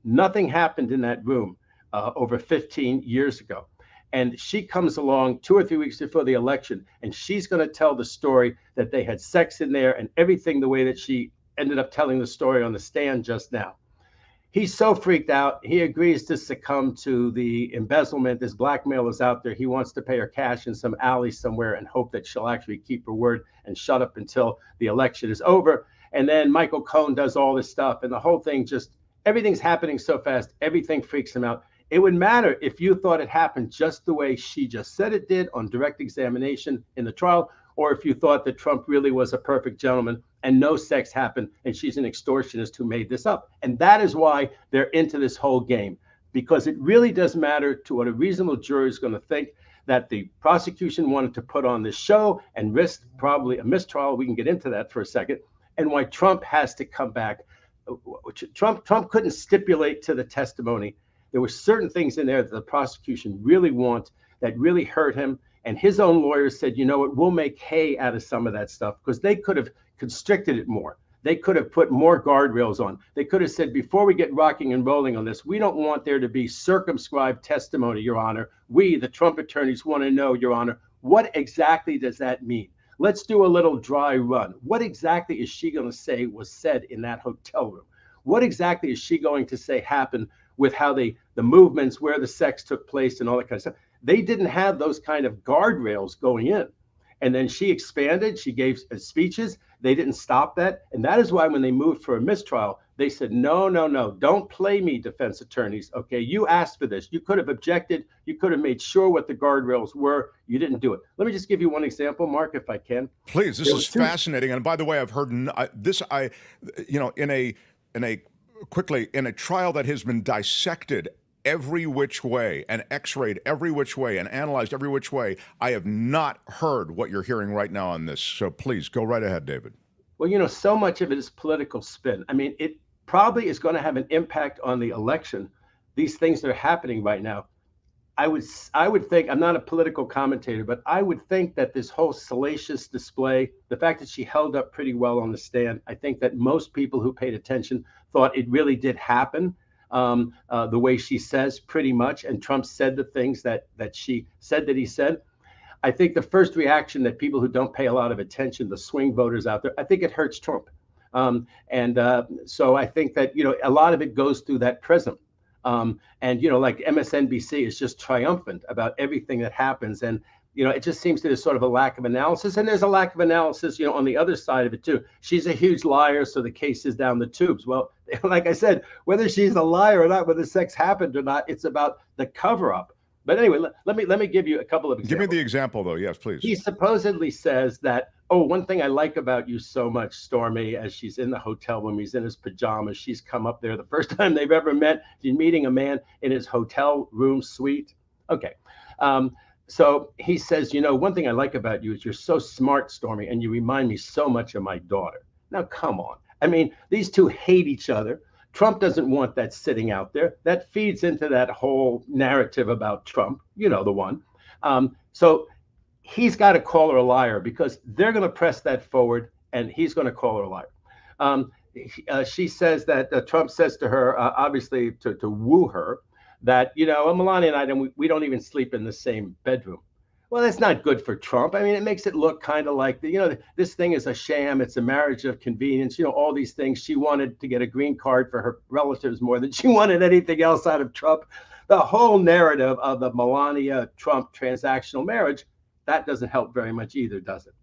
Nothing happened in that room over 15 years ago. And she comes along 2 or 3 weeks before the election, and she's going to tell the story that they had sex in there and everything the way that she ended up telling the story on the stand just now. He's so freaked out. He agrees to succumb to the embezzlement. This blackmail is out there. He wants to pay her cash in some alley somewhere and hope that she'll actually keep her word and shut up until the election is over. And then Michael Cohen does all this stuff, and the whole thing everything's happening so fast, everything freaks him out. It would matter if you thought it happened just the way she just said it did on direct examination in the trial, or if you thought that Trump really was a perfect gentleman and no sex happened and she's an extortionist who made this up. And that is why they're into this whole game, because it really does matter to what a reasonable jury is going to think that the prosecution wanted to put on this show and risk probably a mistrial. We can get into that for a second. And why Trump has to come back. Trump couldn't stipulate to the testimony. There were certain things in there that the prosecution really want that really hurt him. And his own lawyers said, you know what, we'll make hay out of some of that stuff, because they could have constricted it more. They could have put more guardrails on. They could have said, before we get rocking and rolling on this, we don't want there to be circumscribed testimony, Your Honor. We, the Trump attorneys, want to know, Your Honor, what exactly does that mean? Let's do a little dry run. What exactly is she going to say was said in that hotel room? What exactly is she going to say happened with how the movements, where the sex took place and all that kind of stuff? They didn't have those kind of guardrails going in. And then she expanded, she gave speeches. They didn't stop that. And that is why when they moved for a mistrial, they said, no, don't play me, defense attorneys. Okay, you asked for this. You could have objected. You could have made sure what the guardrails were. You didn't do it. Let me just give you one example, Mark, if I can. Please, this is fascinating. And by the way, I've heard in a trial that has been dissected every which way and x-rayed every which way and analyzed every which way, I have not heard what you're hearing right now on this. So please go right ahead, David. Well, so much of it is political spin. I mean, it probably is going to have an impact on the election. These things that are happening right now. I would think, I'm not a political commentator, but I would think that this whole salacious display, the fact that she held up pretty well on the stand, I think that most people who paid attention thought it really did happen. The way she says pretty much, and Trump said the things that she said that he said. I think the first reaction that people who don't pay a lot of attention, the swing voters out there, I think it hurts Trump. So I think that, a lot of it goes through that prism. Like MSNBC is just triumphant about everything that happens. And, it just seems there's sort of a lack of analysis, and there's a lack of analysis, on the other side of it too. She's a huge liar, so the case is down the tubes. Well, like I said, whether she's a liar or not, whether sex happened or not, it's about the cover-up. But anyway, let me give you a couple of examples. Give me the example, though. Yes, please. He supposedly says that, one thing I like about you so much, Stormy, as she's in the hotel room, he's in his pajamas. She's come up there the first time they've ever met. She's meeting a man in his hotel room suite. Okay. So he says, one thing I like about you is you're so smart, Stormy, and you remind me so much of my daughter. Now, come on. I mean, these two hate each other. Trump doesn't want that sitting out there. That feeds into that whole narrative about Trump, the one. So he's got to call her a liar, because they're going to press that forward, and he's going to call her a liar. She says that Trump says to her, obviously to woo her, that, Melania and I, we don't even sleep in the same bedroom. Well, that's not good for Trump. I mean, it makes it look kind of like, this thing is a sham. It's a marriage of convenience. All these things. She wanted to get a green card for her relatives more than she wanted anything else out of Trump. The whole narrative of the Melania-Trump transactional marriage, that doesn't help very much either, does it?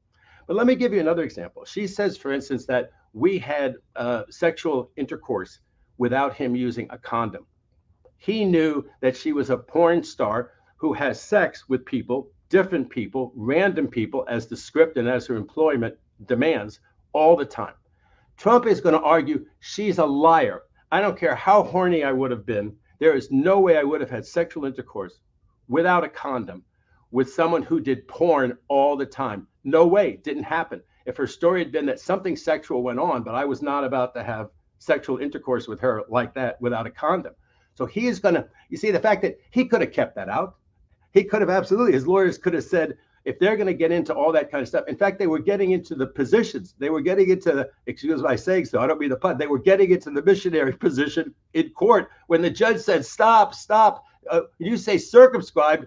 But let me give you another example. She says, for instance, that we had sexual intercourse without him using a condom. He knew that she was a porn star who has sex with people, different people, random people, as the script and as her employment demands, all the time. Trump is going to argue she's a liar. I don't care how horny I would have been. There is no way I would have had sexual intercourse without a condom with someone who did porn all the time. No way. Didn't happen. If her story had been that something sexual went on, but I was not about to have sexual intercourse with her like that without a condom. So he is going to, the fact that he could have kept that out. He could have absolutely, his lawyers could have said, if they're going to get into all that kind of stuff. In fact, they were getting into the positions. They were getting into the, excuse my saying so, I don't mean the pun. They were getting into the missionary position in court when the judge said, stop. You say circumscribed.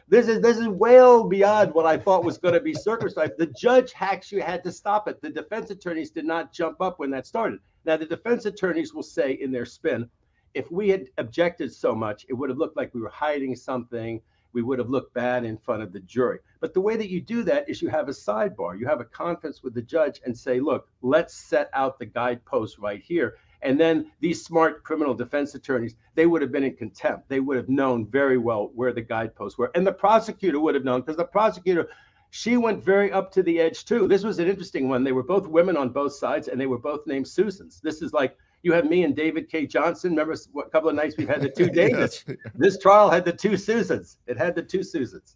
This is well beyond what I thought was going to be circumscribed. The judge actually had to stop it. The defense attorneys did not jump up when that started. Now, the defense attorneys will say in their spin, if we had objected so much, it would have looked like we were hiding something. We would have looked bad in front of the jury. But the way that you do that is you have a sidebar. You have a conference with the judge and say, look, let's set out the guideposts right here. And then these smart criminal defense attorneys, they would have been in contempt. They would have known very well where the guideposts were. And the prosecutor would have known, because the prosecutor, she went very up to the edge too. This was an interesting one. They were both women on both sides, and they were both named Susans. This is like, you have me and David K. Johnson. Remember a couple of nights we've had the two Davids. Yes. This trial had the two Susans. It had the two Susans.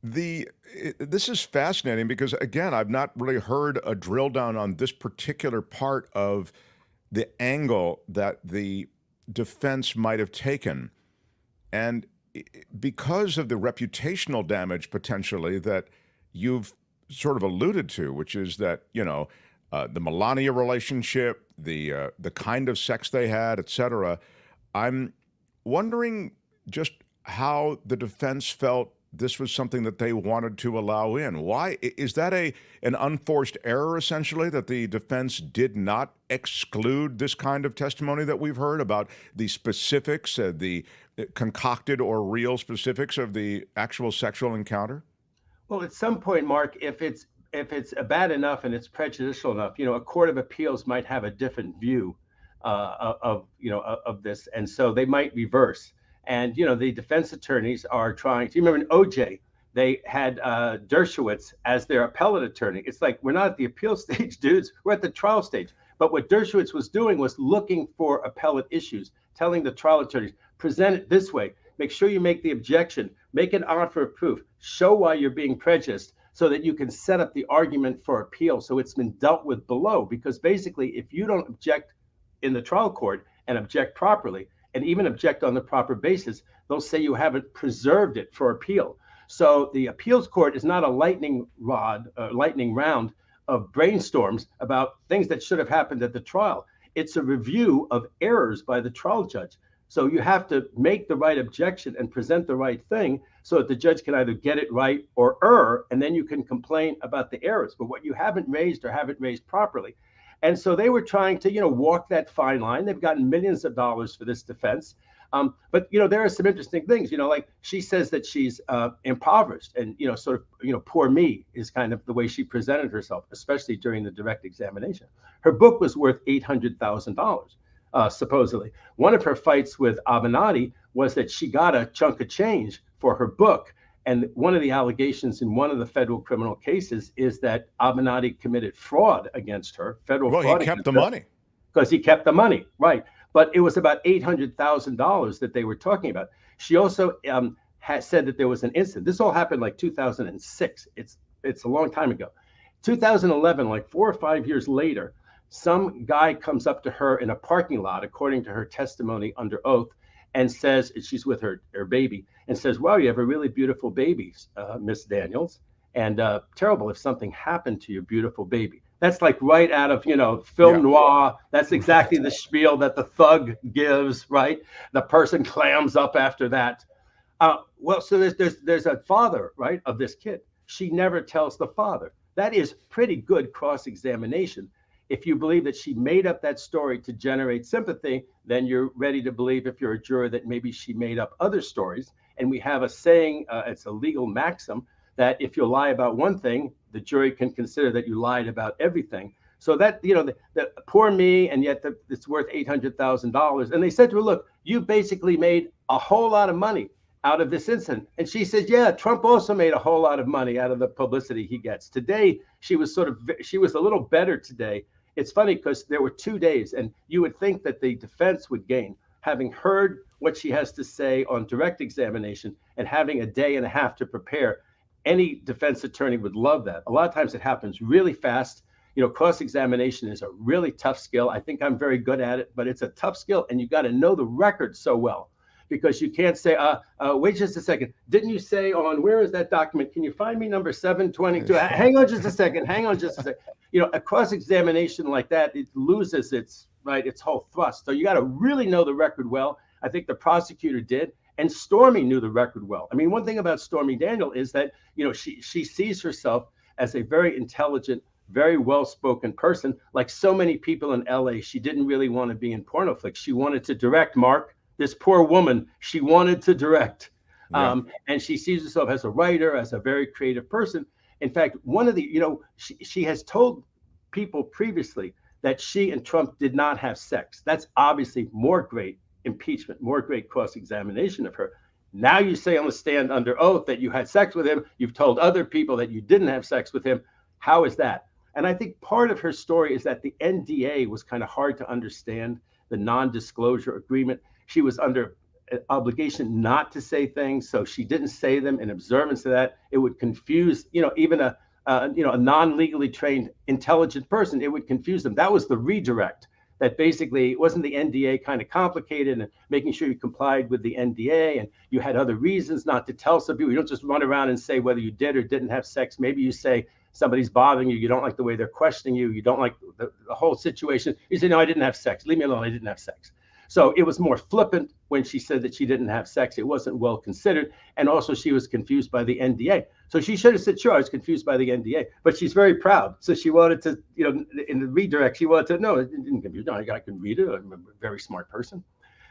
This is fascinating because, again, I've not really heard a drill down on this particular part of the angle that the defense might have taken. And because of the reputational damage potentially that you've sort of alluded to, which is that, the Melania relationship, the kind of sex they had, et cetera. I'm wondering just how the defense felt this was something that they wanted to allow in. Why? Is that an unforced error, essentially, that the defense did not exclude this kind of testimony that we've heard about the specifics, the concocted or real specifics of the actual sexual encounter? Well, at some point, Mark, if it's bad enough and it's prejudicial enough, a court of appeals might have a different view of this, and so they might reverse. And the defense attorneys are trying to. You remember in OJ, they had Dershowitz as their appellate attorney. It's like, we're not at the appeal stage, dudes. We're at the trial stage. But what Dershowitz was doing was looking for appellate issues, telling the trial attorneys, present it this way. Make sure you make the objection. Make an offer of proof. Show why you're being prejudiced, so that you can set up the argument for appeal. So it's been dealt with below, because basically if you don't object in the trial court and object properly, and even object on the proper basis, they'll say you haven't preserved it for appeal. So the appeals court is not a lightning round of brainstorms about things that should have happened at the trial. It's a review of errors by the trial judge. So you have to make the right objection and present the right thing so that the judge can either get it right or err, and then you can complain about the errors. But what you haven't raised or haven't raised properly. And so they were trying to, walk that fine line. They've gotten millions of dollars for this defense. But, there are some interesting things, like she says that she's impoverished and, poor me is kind of the way she presented herself, especially during the direct examination. Her book was worth $800,000, supposedly. One of her fights with Avenatti was that she got a chunk of change for her book. And one of the allegations in one of the federal criminal cases is that Avenatti committed fraud against her. Well, he kept the money. Because he kept the money, right. But it was about $800,000 that they were talking about. She also has said that there was an incident. This all happened like 2006. It's a long time ago. 2011, like 4 or 5 years later, some guy comes up to her in a parking lot, according to her testimony under oath, and says, she's with her baby, and says, wow, you have a really beautiful baby, Miss Daniels. And terrible if something happened to your beautiful baby. That's like right out of, film noir. That's exactly the spiel that the thug gives, right? The person clams up after that. Well, so there's a father, right, of this kid. She never tells the father. That is pretty good cross-examination. If you believe that she made up that story to generate sympathy, then you're ready to believe, if you're a juror, that maybe she made up other stories. And we have a saying, it's a legal maxim, that if you lie about one thing, the jury can consider that you lied about everything. So that, the poor me, and yet it's worth $800,000. And they said to her, look, you basically made a whole lot of money out of this incident. And she says, yeah, Trump also made a whole lot of money out of the publicity he gets. Today, she was a little better today. It's funny because there were 2 days, and you would think that the defense would gain, having heard what she has to say on direct examination and having a day and a half to prepare. Any defense attorney would love that. A lot of times it happens really fast. Cross-examination is a really tough skill. I think I'm very good at it, but it's a tough skill, and you got to know the record so well. because you can't say, wait just a second. Didn't you say where is that document? Can you find me number 722? Hang on just a second. Hang on just a second. A cross-examination like that, it loses its whole thrust. So you got to really know the record well. I think the prosecutor did. And Stormy knew the record well. I mean, one thing about Stormy Daniel is that, she sees herself as a very intelligent, very well-spoken person. Like so many people in LA, she didn't really want to be in porno flicks. She wanted to direct, Mark. This poor woman, she wanted to direct. Yeah. And she sees herself as a writer, as a very creative person. In fact, one of the, she has told people previously that she and Trump did not have sex. That's obviously more great impeachment, more great cross-examination of her. Now you say on the stand under oath that you had sex with him. You've told other people that you didn't have sex with him. How is that? And I think part of her story is that the NDA was kind of hard to understand, the non-disclosure agreement. She was under obligation not to say things, so she didn't say them in observance of that. It would confuse, even a non-legally trained, intelligent person. It would confuse them. That was the redirect. That basically wasn't the NDA kind of complicated and making sure you complied with the NDA and you had other reasons not to tell some people. You don't just run around and say whether you did or didn't have sex. Maybe you say somebody's bothering you. You don't like the way they're questioning you. You don't like the whole situation. You say, no, I didn't have sex. Leave me alone. I didn't have sex. So it was more flippant when she said that she didn't have sex. It wasn't well considered. And also she was confused by the NDA. So she should have said, sure, I was confused by the NDA, but she's very proud. So she wanted to, in the redirect, she wanted to, no, it didn't confuse me. I can read it. I'm a very smart person.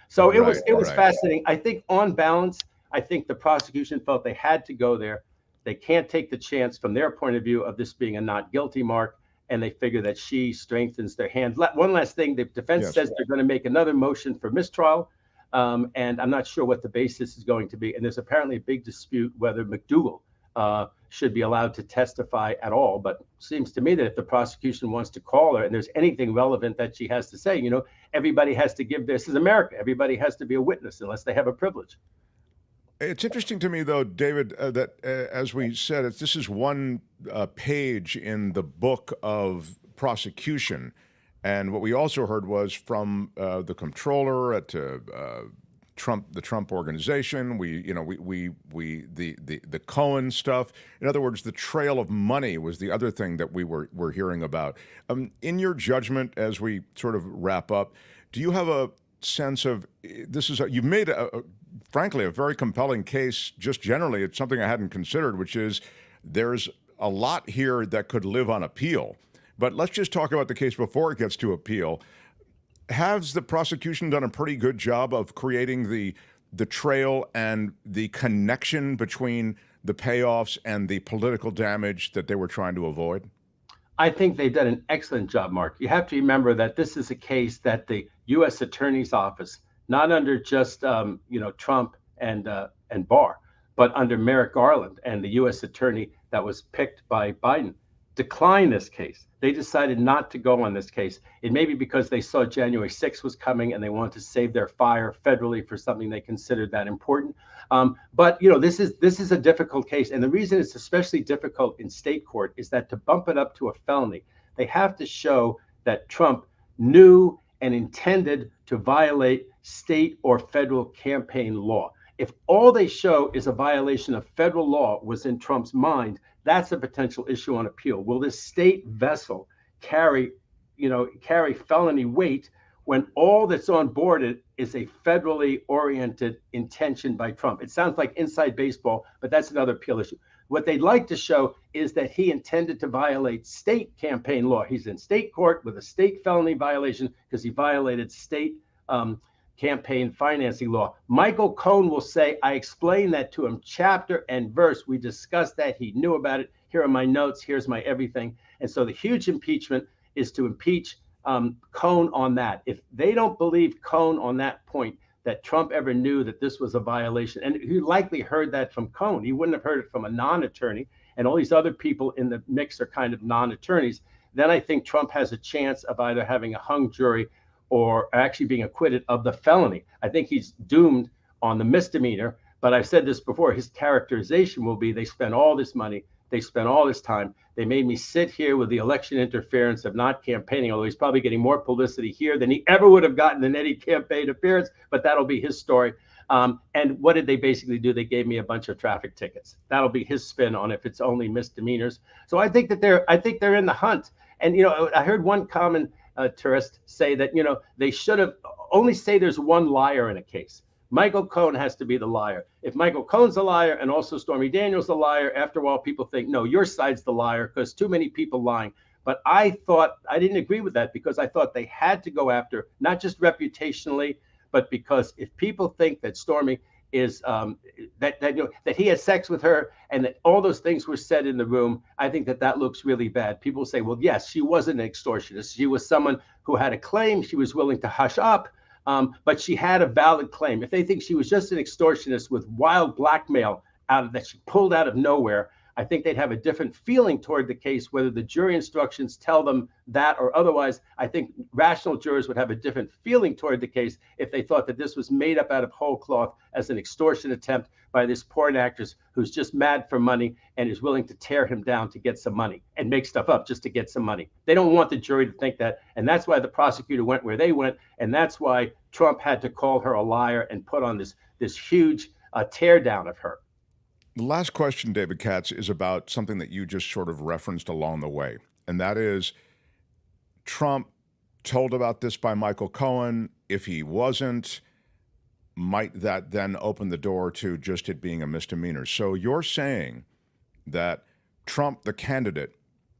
So it was fascinating. I think on balance, I think the prosecution felt they had to go there. They can't take the chance from their point of view of this being a not guilty mark. And they figure that she strengthens their hand. One last thing, the defense says they're going to make another motion for mistrial. And I'm not sure what the basis is going to be. And there's apparently a big dispute whether McDougal should be allowed to testify at all. But it seems to me that if the prosecution wants to call her and there's anything relevant that she has to say, everybody has to give this is America. Everybody has to be a witness unless they have a privilege. It's interesting to me, though, David, that as we said, this is one page in the book of prosecution. And what we also heard was from the comptroller at Trump, the Trump organization. The Cohen stuff. In other words, the trail of money was the other thing that we were hearing about. In your judgment, as we sort of wrap up, do you have a sense of you've made frankly a very compelling case? Just generally, it's something I hadn't considered, which is there's a lot here that could live on appeal. But let's just talk about the case before it gets to appeal. Has the prosecution done a pretty good job of creating the trail and the connection between the payoffs and the political damage that they were trying to avoid? I think they've done an excellent job, Mark. You have to remember that this is a case that the U.S. Attorney's Office, not under just Trump and Barr, but under Merrick Garland and the U.S. Attorney that was picked by Biden, declined this case. They decided not to go on this case. It may be because they saw January 6th was coming and they wanted to save their fire federally for something they considered that important. But this is a difficult case, and the reason it's especially difficult in state court is that to bump it up to a felony, they have to show that Trump knew and intended to violate state or federal campaign law. If all they show is a violation of federal law was in Trump's mind, that's a potential issue on appeal. Will this state vessel carry felony weight when all that's on board it is a federally oriented intention by Trump? It sounds like inside baseball, but that's another appeal issue. What they'd like to show is that he intended to violate state campaign law. He's in state court with a state felony violation because he violated state campaign financing law. Michael Cohen will say, I explained that to him chapter and verse. We discussed that. He knew about it. Here are my notes. Here's my everything. And so the huge impeachment is to impeach Cohen on that. If they don't believe Cohen on that point, that Trump ever knew that this was a violation, and he likely heard that from Cohen. He wouldn't have heard it from a non-attorney, and all these other people in the mix are kind of non-attorneys. Then I think Trump has a chance of either having a hung jury or actually being acquitted of the felony. I think he's doomed on the misdemeanor, but I've said this before, his characterization will be they spent all this money, they spent all this time, they made me sit here with the election interference of not campaigning, although he's probably getting more publicity here than he ever would have gotten in any campaign appearance, but that'll be his story. And what did they basically do? They gave me a bunch of traffic tickets. That'll be his spin on if it's only misdemeanors. So I think that they're in the hunt. And, I heard one commentatorist say that, they should have only say there's one liar in a case. Michael Cohen has to be the liar. If Michael Cohen's a liar and also Stormy Daniels a liar, after a while people think, no, your side's the liar because too many people lying. But I didn't agree with that because I thought they had to go after, not just reputationally, but because if people think that Stormy is that he had sex with her and that all those things were said in the room, I think that looks really bad. People say, well, yes, she wasn't an extortionist. She was someone who had a claim. She was willing to hush up. But she had a valid claim. If they think she was just an extortionist with wild blackmail that she pulled out of nowhere, I think they'd have a different feeling toward the case, whether the jury instructions tell them that or otherwise. I think rational jurors would have a different feeling toward the case if they thought that this was made up out of whole cloth as an extortion attempt by this porn actress who's just mad for money and is willing to tear him down to get some money and make stuff up just to get some money. They don't want the jury to think that. And that's why the prosecutor went where they went. And that's why Trump had to call her a liar and put on this huge tear down of her. The last question, David Katz, is about something that you just sort of referenced along the way, and that is Trump told about this by Michael Cohen. If he wasn't, might that then open the door to just it being a misdemeanor? So you're saying that Trump, the candidate,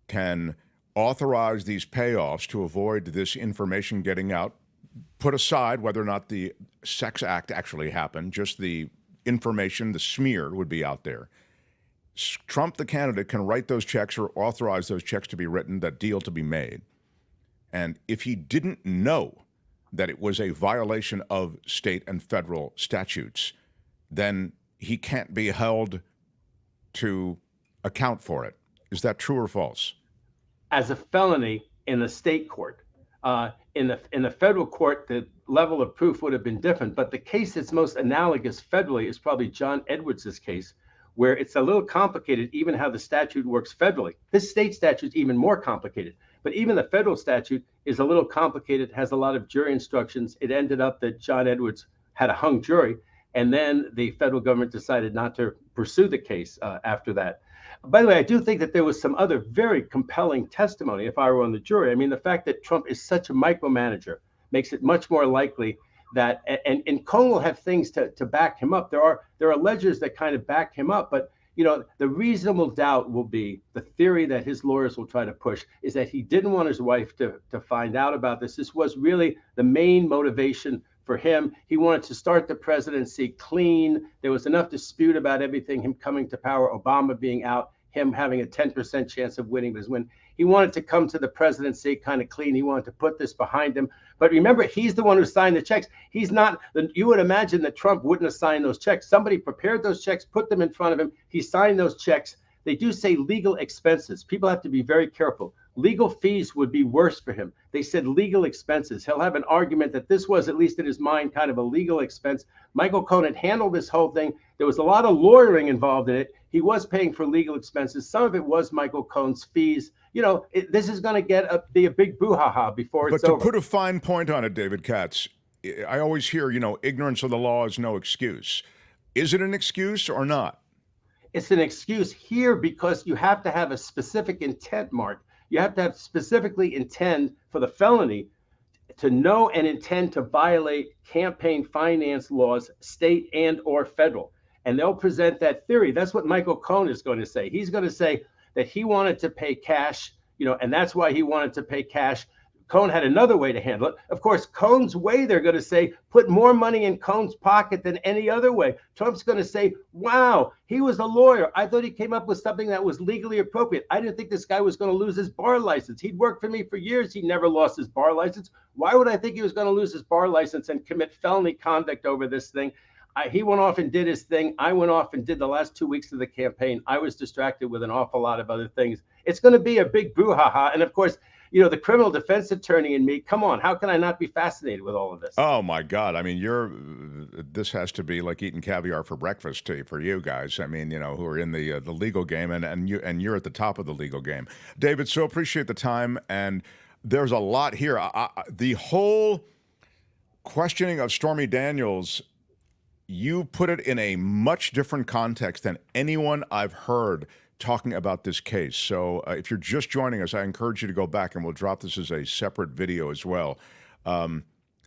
can authorize these payoffs to avoid this information getting out, put aside whether or not the sex act actually happened, just the information, the smear would be out there. Trump, the candidate, can write those checks or authorize those checks to be written, that deal to be made. And if he didn't know that it was a violation of state and federal statutes, then he can't be held to account for it. Is that true or false? As a felony in the state court, in the federal court, the level of proof would have been different. But the case that's most analogous federally is probably John Edwards's case, where it's a little complicated, even how the statute works federally. This state statute is even more complicated. But even the federal statute is a little complicated, has a lot of jury instructions. It ended up that John Edwards had a hung jury, and then the federal government decided not to pursue the case after that. By the way, I do think that there was some other very compelling testimony if I were on the jury. I mean, the fact that Trump is such a micromanager makes it much more likely that, and Cohen will have things to back him up. There are ledgers that kind of back him up, but the reasonable doubt will be the theory that his lawyers will try to push is that he didn't want his wife to find out about this. This was really the main motivation for him. He wanted to start the presidency clean. There was enough dispute about everything, him coming to power, Obama being out, him having a 10% chance of winning his win. He wanted to come to the presidency kind of clean. He wanted to put this behind him. But remember, he's the one who signed the checks. He's not, you would imagine that Trump wouldn't have signed those checks. Somebody prepared those checks, put them in front of him. He signed those checks. They do say legal expenses. People have to be very careful. Legal fees would be worse for him. They said legal expenses. He'll have an argument that this was, at least in his mind, kind of a legal expense. Michael Cohen had handled this whole thing. There was a lot of lawyering involved in it. He was paying for legal expenses. Some of it was Michael Cohen's fees. This is going to be a big brouhaha before it's over. But to put a fine point on it, David Katz, I always hear, ignorance of the law is no excuse. Is it an excuse or not? It's an excuse here because you have to have a specific intent, Mark. You have to have specifically intend for the felony to know and intend to violate campaign finance laws, state and or federal. And they'll present that theory. That's what Michael Cohen is going to say. He's going to say that he wanted to pay cash, and that's why he wanted to pay cash. Cohen had another way to handle it. Of course, Cohen's way, they're going to say, put more money in Cohen's pocket than any other way. Trump's going to say, wow, he was a lawyer. I thought he came up with something that was legally appropriate. I didn't think this guy was going to lose his bar license. He'd worked for me for years. He never lost his bar license. Why would I think he was going to lose his bar license and commit felony conduct over this thing? He went off and did his thing. I went off and did the last 2 weeks of the campaign. I was distracted with an awful lot of other things. It's going to be a big brouhaha. And of course, the criminal defense attorney in me, come on, how can I not be fascinated with all of this? Oh, my God. I mean, this has to be like eating caviar for breakfast for you guys. I mean, who are in the legal game, and you're at the top of the legal game. David, so appreciate the time. And there's a lot here. The whole questioning of Stormy Daniels you put it in a much different context than anyone I've heard talking about this case. So if you're just joining us, I encourage you to go back, and we'll drop this as a separate video as well.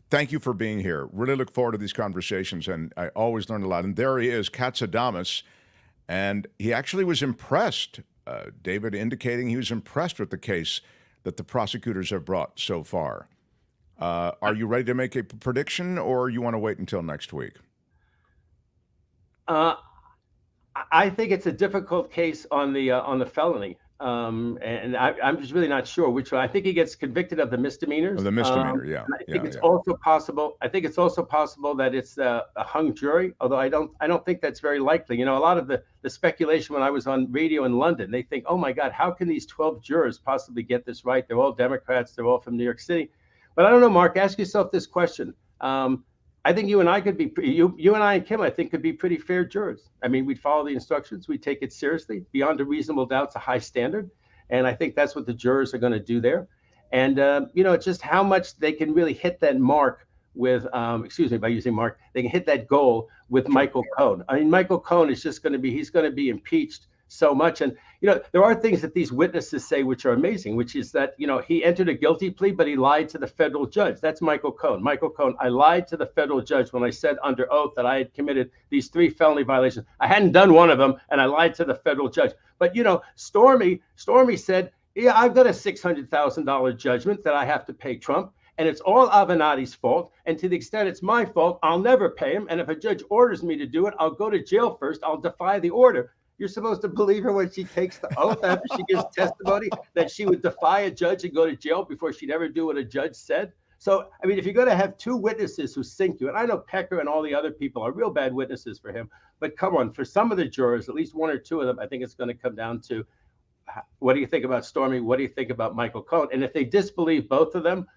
Thank you for being here. Really look forward to these conversations, and I always learn a lot. And there he is, Katsadamas, and he actually was impressed. David indicating he was impressed with the case that the prosecutors have brought so far. Are you ready to make a prediction, or you want to wait until next week? I think it's a difficult case on the felony, and I'm just really not sure which one. I think he gets convicted of the misdemeanors. Of the misdemeanor, yeah. I think it's also possible. I think it's also possible that it's a hung jury, although I don't think that's very likely. You know, a lot of the speculation when I was on radio in London, they think, oh my God, how can these 12 jurors possibly get this right? They're all Democrats. They're all from New York City. But I don't know, Mark. Ask yourself this question. I think you and I could be you and I and Kim, I think, could be pretty fair jurors. I mean, we'd follow the instructions, we take it seriously, beyond a reasonable doubt. It's a high standard, and I think that's what the jurors are going to do there. And you know, just how much they can really hit that mark with, excuse me, by using mark, they can hit that goal with Michael Cohen. I mean, Michael Cohen is just going to be, he's going to be impeached so much. And, you know, there are things that these witnesses say which are amazing, which is that, you know, he entered a guilty plea, but he lied to the federal judge. That's Michael Cohen. Michael Cohen, I lied to the federal judge when I said under oath that I had committed these 3 felony violations. I hadn't done one of them, and I lied to the federal judge. But, you know, Stormy said, yeah, I've got a $600,000 judgment that I have to pay Trump, and it's all Avenatti's fault. And to the extent it's my fault, I'll never pay him. And if a judge orders me to do it, I'll go to jail first. I'll defy the order. You're supposed to believe her when she takes the oath after she gives testimony that she would defy a judge and go to jail before she'd ever do what a judge said. So, I mean, if you're going to have 2 witnesses who sink you, and I know Pecker and all the other people are real bad witnesses for him, but come on, for some of the jurors, at least 1 or 2 of them, I think it's going to come down to, what do you think about Stormy? What do you think about Michael Cohen? And if they disbelieve both of them,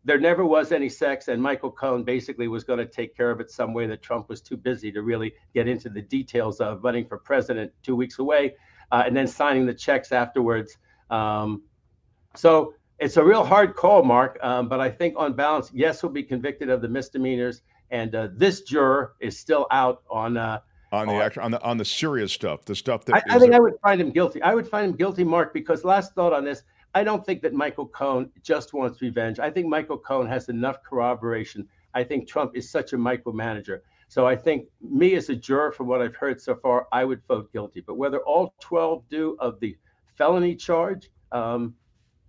there never was any sex, and Michael Cohen basically was going to take care of it some way that Trump was too busy to really get into the details of running for president 2 weeks away, and then signing the checks afterwards. So it's a real hard call, Mark, but I think on balance, yes, he'll be convicted of the misdemeanors, and this juror is still out on the serious stuff, the stuff that I think I would find him guilty. I would find him guilty, Mark, because last thought on this, I don't think that Michael Cohen just wants revenge. I think Michael Cohen has enough corroboration. I think Trump is such a micromanager. So I think me as a juror, from what I've heard so far, I would vote guilty. But whether all 12 do of the felony charge, that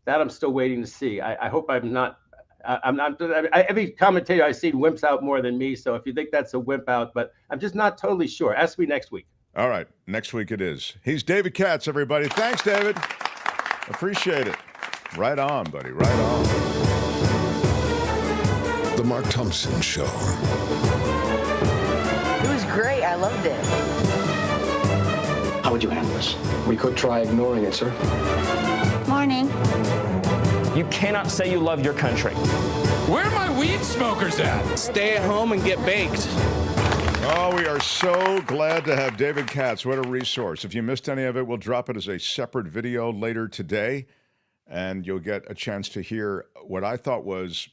I'm still waiting to see. I hope I'm not. Every commentator I've seen wimps out more than me. So if you think that's a wimp out, but I'm just not totally sure. Ask me next week. All right. Next week it is. He's David Katz, everybody. Thanks, David. Appreciate it. Right on, buddy. Right on. The Mark Thompson Show. It was great. I loved it. How would you handle this? We could try ignoring it, sir. Morning. You cannot say you love your country. Where are my weed smokers at? Stay at home and get baked. Oh, we are so glad to have David Katz. What a resource. If you missed any of it, we'll drop it as a separate video later today, and you'll get a chance to hear what I thought was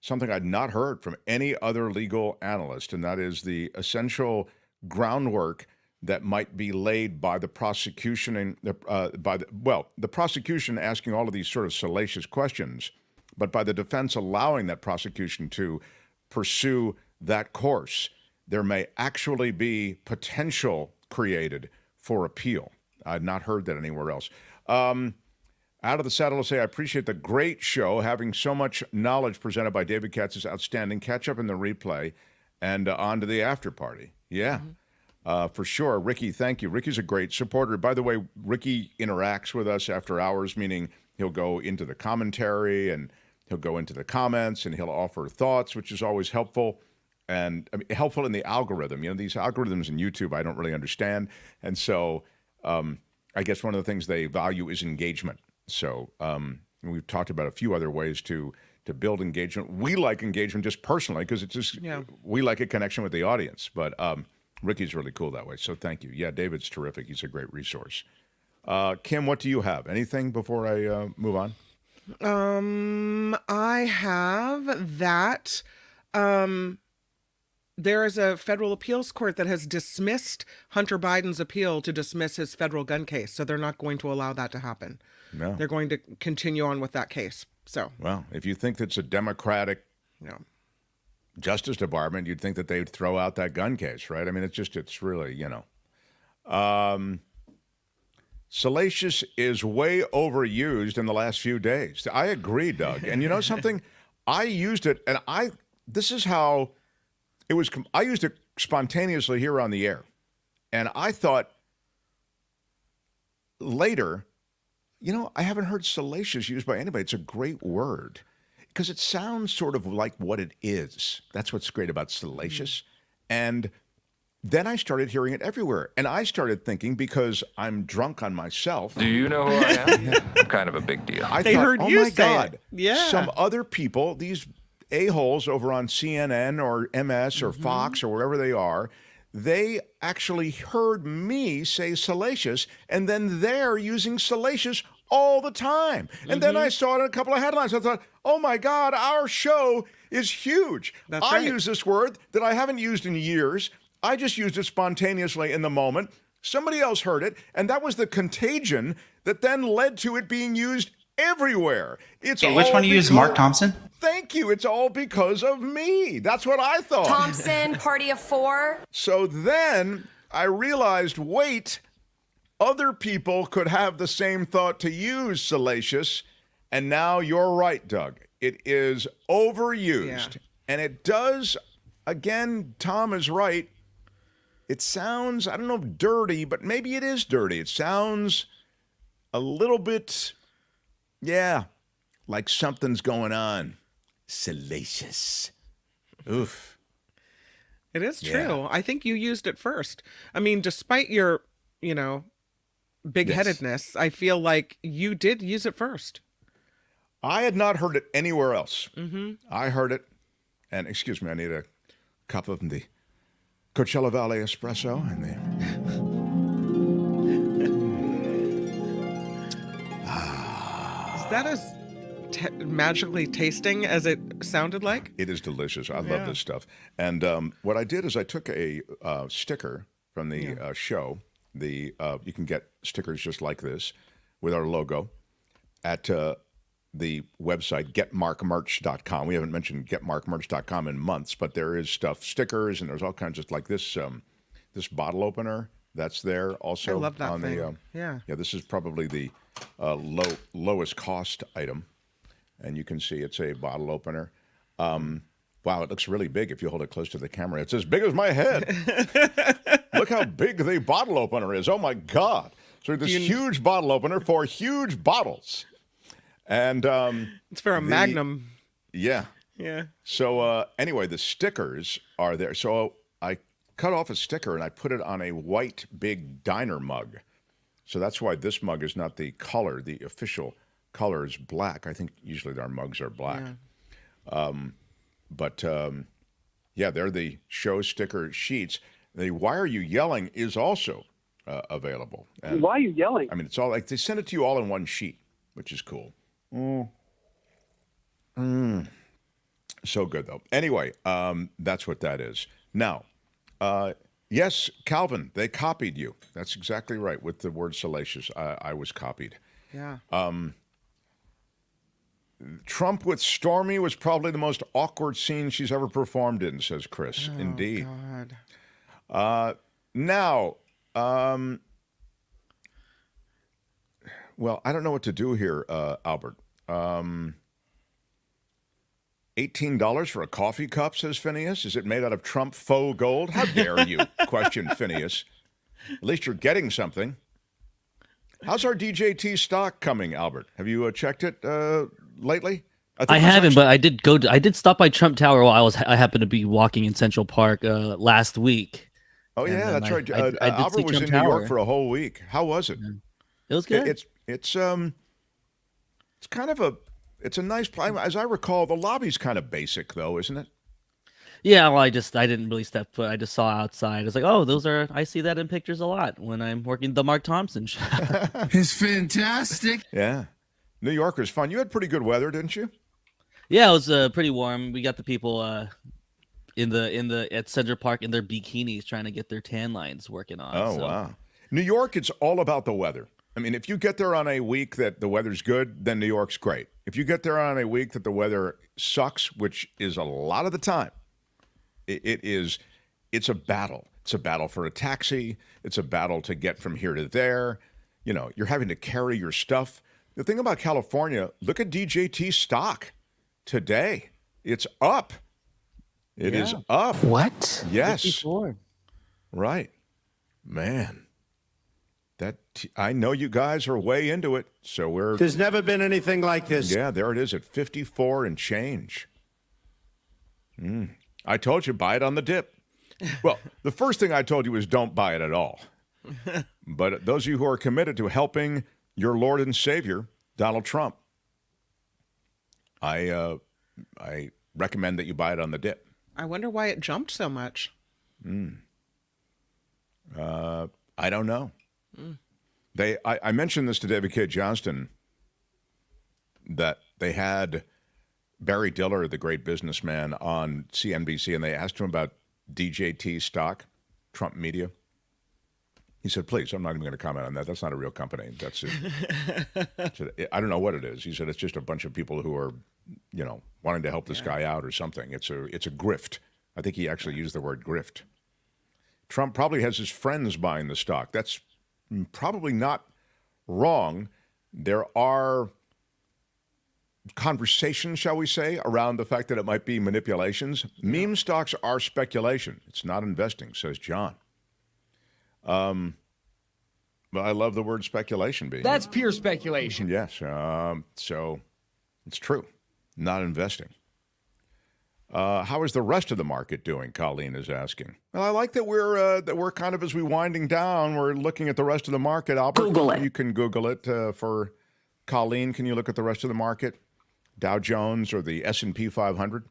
something I'd not heard from any other legal analyst, and that is the essential groundwork that might be laid by the prosecution and the prosecution asking all of these sort of salacious questions, but by the defense allowing that prosecution to pursue that course. There may actually be potential created for appeal. I've not heard that anywhere else. Out of the saddle to say I appreciate the great show. Having so much knowledge presented by David Katz is outstanding. Catch up in the replay and on to the after party. Yeah, for sure. Ricky, thank you. Ricky's a great supporter. By the way, Ricky interacts with us after hours, meaning he'll go into the commentary and he'll go into the comments and he'll offer thoughts, which is always helpful. And I mean, helpful in the algorithm. You know, these algorithms in YouTube, I don't really understand. And so I guess one of the things they value is engagement. So we've talked about a few other ways to build engagement. We like engagement just personally because it's just, we like a connection with the audience. But Ricky's really cool that way. So thank you. Yeah, David's terrific. He's a great resource. Kim, what do you have? Anything before I move on? I have that. there is a federal appeals court that has dismissed Hunter Biden's appeal to dismiss his federal gun case. So they're not going to allow that to happen. No. They're going to continue on with that case. So, well, if you think that's a Democratic Justice Department, you'd think that they'd throw out that gun case, right? I mean, it's really, salacious is way overused in the last few days. I agree, Doug. And you know something? I used it, and this is how it was. I used it spontaneously here on the air. And I thought later, I haven't heard salacious used by anybody. It's a great word because it sounds sort of like what it is. That's what's great about salacious. And then I started hearing it everywhere. And I started thinking, because I'm drunk on myself. Do you know who I am? I'm kind of a big deal. They heard oh you my say God. it. Yeah. Some other people, these a-holes over on CNN or MS or Fox or wherever they are, they actually heard me say salacious, and then they're using salacious all the time. And then I saw it in a couple of headlines. I thought, oh my God, our show is huge. I use this word that I haven't used in years. I just used it spontaneously in the moment. Somebody else heard it, and that was the contagion that then led to it being used everywhere. Which one do you use, Mark Thompson? Thank you. It's all because of me. That's what I thought. Thompson, party of four. So then I realized, wait, other people could have the same thought to use salacious, and now you're right, Doug. It is overused, and it does, again, Tom is right. It sounds, I don't know if dirty, but maybe it is dirty. It sounds a little bit, like something's going on. Salacious. Oof. It is true. I think you used it first. I mean, despite your, big-headedness, I feel like you did use it first. I had not heard it anywhere else. I heard it, and excuse me, I need a cup of the Coachella Valley espresso and Is that as magically tasting as it sounded like? It is delicious. I love this stuff. And what I did is I took a sticker from the show. You can get stickers just like this with our logo at the website, getmarkmerch.com. We haven't mentioned getmarkmerch.com in months, but there is stuff, stickers, and there's all kinds of like this this bottle opener that's there also. I love that on thing. Yeah, this is probably the lowest cost item, and you can see it's a bottle opener. Wow, it looks really big if you hold it close to the camera. It's as big as my head. Look how big the bottle opener is. Oh my God. So this huge bottle opener for huge bottles. And it's for a Magnum. Yeah. Yeah. So anyway, the stickers are there. So I cut off a sticker and I put it on a white big diner mug. So that's why this mug is not the color. The official color is black. I think usually our mugs are black. Yeah. They're the show sticker sheets. The Why Are You Yelling is also available. And, why are you yelling? I mean, it's all like they send it to you all in one sheet, which is cool. So good, though. Anyway, that's what that is. Now, yes, Calvin, they copied you. That's exactly right with the word salacious. I was copied. Yeah. Trump with Stormy was probably the most awkward scene she's ever performed in, says Chris. Oh, Indeed. God. Now, well, I don't know what to do here, Albert. $18 for a coffee cup, says Phineas. Is it made out of Trump faux gold? How dare you question Phineas? At least you're getting something. How's our DJT stock coming, Albert? Have you checked it lately? I haven't, but I did stop by Trump Tower while I happened to be walking in Central Park last week. Oh yeah, that's right. I did Albert was Trump in Tower. New York for a whole week. How was it? It was good. It's kind of it's a nice place. As I recall, the lobby's kind of basic though, isn't it? Yeah, well, I didn't really step foot. I just saw outside. I was like, oh, I see that in pictures a lot when I'm working the Mark Thompson show. It's fantastic. Yeah. New Yorker's fun. You had pretty good weather, didn't you? Yeah, it was pretty warm. We got the people at Central Park in their bikinis trying to get their tan lines working on. Oh, wow. New York, it's all about the weather. I mean, if you get there on a week that the weather's good, then New York's great. If you get there on a week that the weather sucks, which is a lot of the time, it's a battle. It's a battle for a taxi. It's a battle to get from here to there. You know, you're having to carry your stuff. The thing about California, look at DJT stock today. It's up. It is up. What? Yes. 54. Right. Man. I know you guys are way into it, so we're... There's never been anything like this. Yeah, there it is at 54 and change. I told you, buy it on the dip. Well, the first thing I told you was don't buy it at all. But those of you who are committed to helping your Lord and Savior, Donald Trump, I recommend that you buy it on the dip. I wonder why it jumped so much. I don't know. I mentioned this to David K. Johnston, that they had Barry Diller, the great businessman, on CNBC, and they asked him about DJT stock, Trump Media. He said, please, I'm not even going to comment on that. That's not a real company. That's it. I don't know what it is. He said it's just a bunch of people who are, wanting to help this guy out or something. It's a grift. I think he actually used the word grift. Trump probably has his friends buying the stock. That's probably not wrong. There are conversations, shall we say, around the fact that it might be manipulations. Meme stocks are speculation. It's not investing, says John. But I love the word speculation being That's pure speculation. Yes. So it's true. Not investing. How is the rest of the market doing? Colleen is asking. Well, I like that we're kind of, as we're winding down, we're looking at the rest of the market. Albert, Google it. You can Google it for Colleen. Can you look at the rest of the market? Dow Jones or the S&P 500?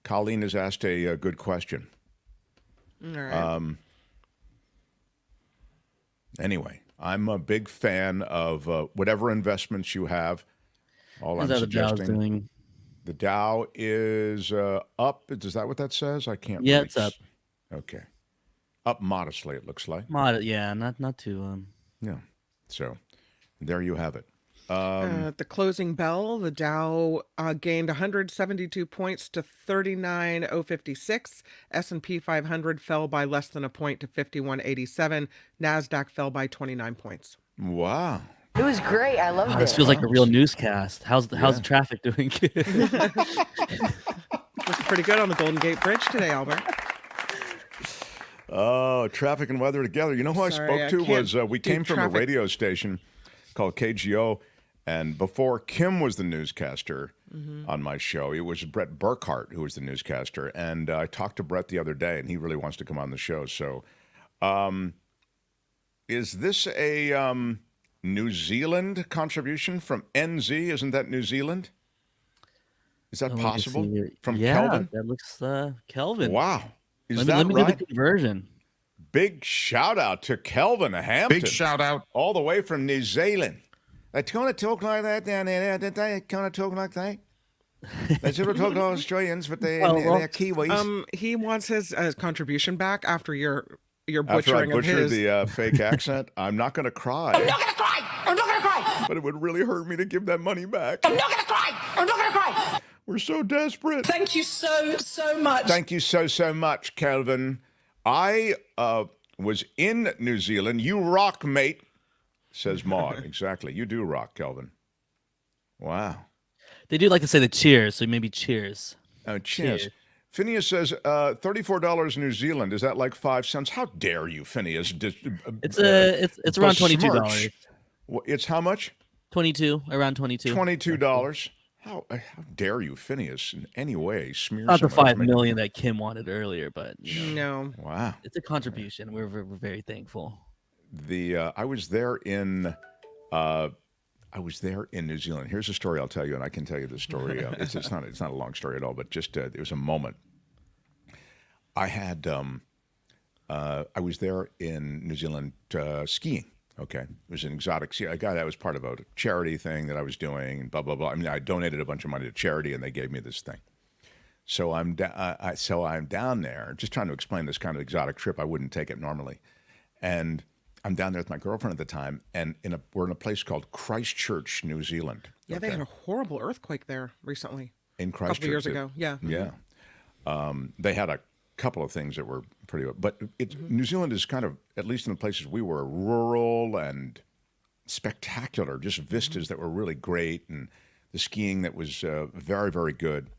Colleen has asked a good question. All right. Anyway, I'm a big fan of whatever investments you have. All I'm suggesting. The Dow is up. Is that what that says? I can't. Yeah, it's up. Okay, up modestly. It looks like. Yeah, not too. Yeah. So, there you have it. At the closing bell, the Dow gained 172 points to 39,056. S&P 500 fell by less than a point to 5187. NASDAQ fell by 29 points. Wow. It was great. I loved it. This feels like a real newscast. How's the traffic doing? Looks pretty good on the Golden Gate Bridge today, Albert. Oh, traffic and weather together. You know who I spoke to was we came from a radio station called KGO, and before Kim was the newscaster on my show, it was Brett Burkhart who was the newscaster, and I talked to Brett the other day, and he really wants to come on the show. So, is this a New Zealand contribution from NZ? Isn't that New Zealand? Is that possible? From Kelvin? That looks Kelvin. Wow. Let me do the conversion. Big shout out to Kelvin Hampton. Big shout out. All the way from New Zealand. They kind of talk like that down there, did they? Kind of talk like that? They sort of talk to Australians, but they're Kiwis. He wants his contribution back after your butchering After I butchered of his. the fake accent, I'm not going to cry. I'm not gonna cry. I'm not gonna cry. But it would really hurt me to give that money back. I'm not gonna cry. I'm not gonna cry. We're so desperate. Thank you so much. Thank you so much, Kelvin. I was in New Zealand. You rock, mate, says Maud. Exactly. You do rock, Kelvin. Wow. They do like to say the cheers, so maybe cheers. Oh, cheers. Phineas says $34 New Zealand. Is that like 5 cents? How dare you, Phineas? It's around $22. It's how much? Around $22. $22. How dare you, Phineas, in any way smear? Not the $5 million that Kim wanted earlier, but no. Wow, it's a contribution. We're very thankful. I was there in New Zealand. Here's a story I'll tell you, and I can tell you the story. It's not a long story at all, but just there was a moment. I had I was there in New Zealand skiing. Okay, it was an exotic ski. I got. I was part of a charity thing that I was doing, and blah blah blah. I mean, I donated a bunch of money to charity, and they gave me this thing. So I'm down there, just trying to explain this kind of exotic trip. I wouldn't take it normally, and I'm down there with my girlfriend at the time, and we're in a place called Christchurch, New Zealand. Yeah, they had a horrible earthquake there recently. In Christchurch, a couple years ago. Yeah. Yeah, they had a couple of things that were pretty, but New Zealand is kind of, at least in the places we were, rural and spectacular, just vistas that were really great, and the skiing that was very, very good.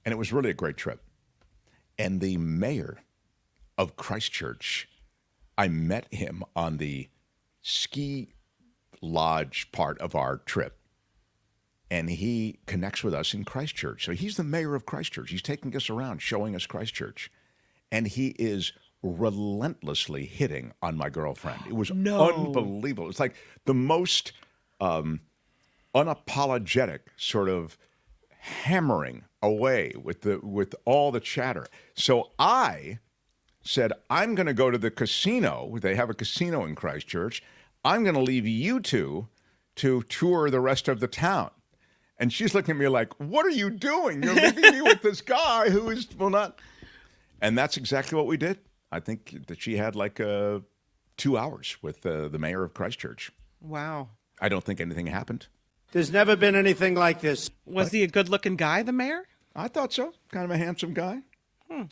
And it was really a great trip. And the mayor of Christchurch, I met him on the ski lodge part of our trip. And he connects with us in Christchurch. So he's the mayor of Christchurch. He's taking us around, showing us Christchurch. And he is relentlessly hitting on my girlfriend. It was unbelievable. It's like the most unapologetic sort of hammering away with all the chatter. So I said, I'm going to go to the casino. They have a casino in Christchurch. I'm going to leave you two to tour the rest of the town. And she's looking at me like, what are you doing? You're leaving me with this guy who is, well, not. And that's exactly what we did. I think that she had like 2 hours with the mayor of Christchurch. Wow. I don't think anything happened. There's never been anything like this. Was he a good-looking guy, the mayor? I thought so. Kind of a handsome guy.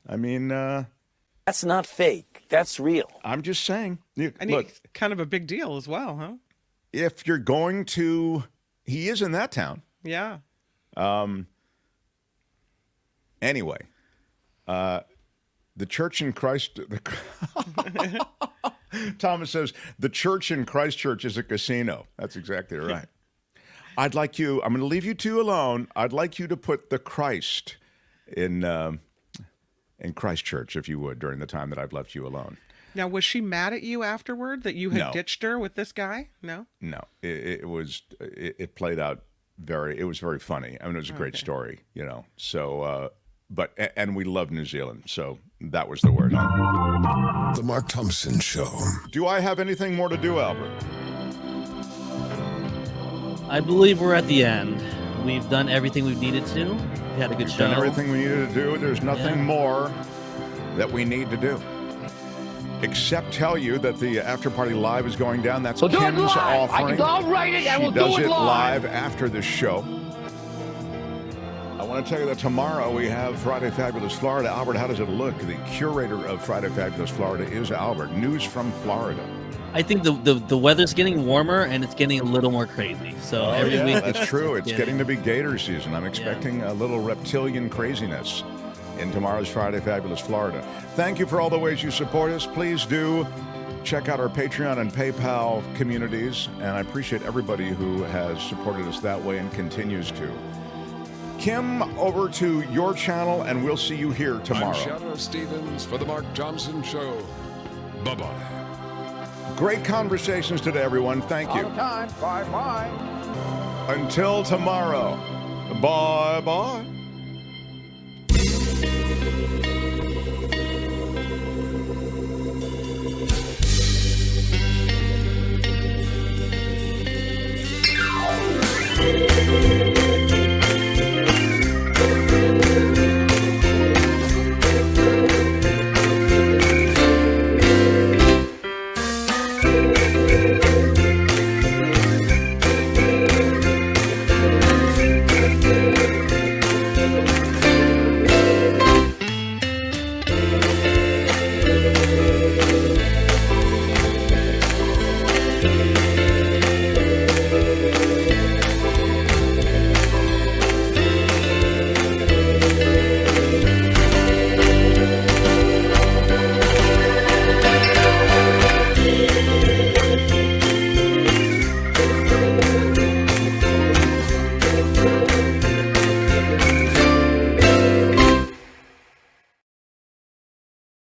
I mean... that's not fake. That's real. I'm just saying. And look, he's kind of a big deal as well, huh? If you're going to... He is in that town. Yeah. Anyway, the church in Christ... Thomas says, the church in Christchurch is a casino. That's exactly right. I'd like you... I'm going to leave you two alone. I'd like you to put the Christ in Christchurch, if you would, during the time that I've left you alone. Now, was she mad at you afterward that you had No. ditched her with this guy? No? No. It played out it was very funny. I mean, it was a great story, you know. So, and we love New Zealand, so that was the word. The Mark Thompson Show. Do I have anything more to do, Albert? I believe we're at the end. We've done everything we've needed to. We had a good show. Done everything we needed to do. There's nothing more that we need to do. Except tell you that the After Party Live is going down. That's Kim's offering. I'll write it and we'll She does do it it live. live after the show. I want to tell you that tomorrow we have Friday Fabulous Florida. Albert, how does it look? The curator of Friday Fabulous Florida is Albert. News from Florida. I think the weather's getting warmer and it's getting a little more crazy. So every week that's true. It's getting to be gator season. I'm expecting a little reptilian craziness in tomorrow's Friday Fabulous Florida. Thank you for all the ways you support us. Please do check out our Patreon and PayPal communities, and I appreciate everybody who has supported us that way and continues to. Kim, over to your channel, and we'll see you here tomorrow. I'm Shadow Stevens for the Mark Thompson Show. Bye-bye. Great conversations today, everyone. Thank you. All the time. Bye-bye. Until tomorrow. Bye-bye.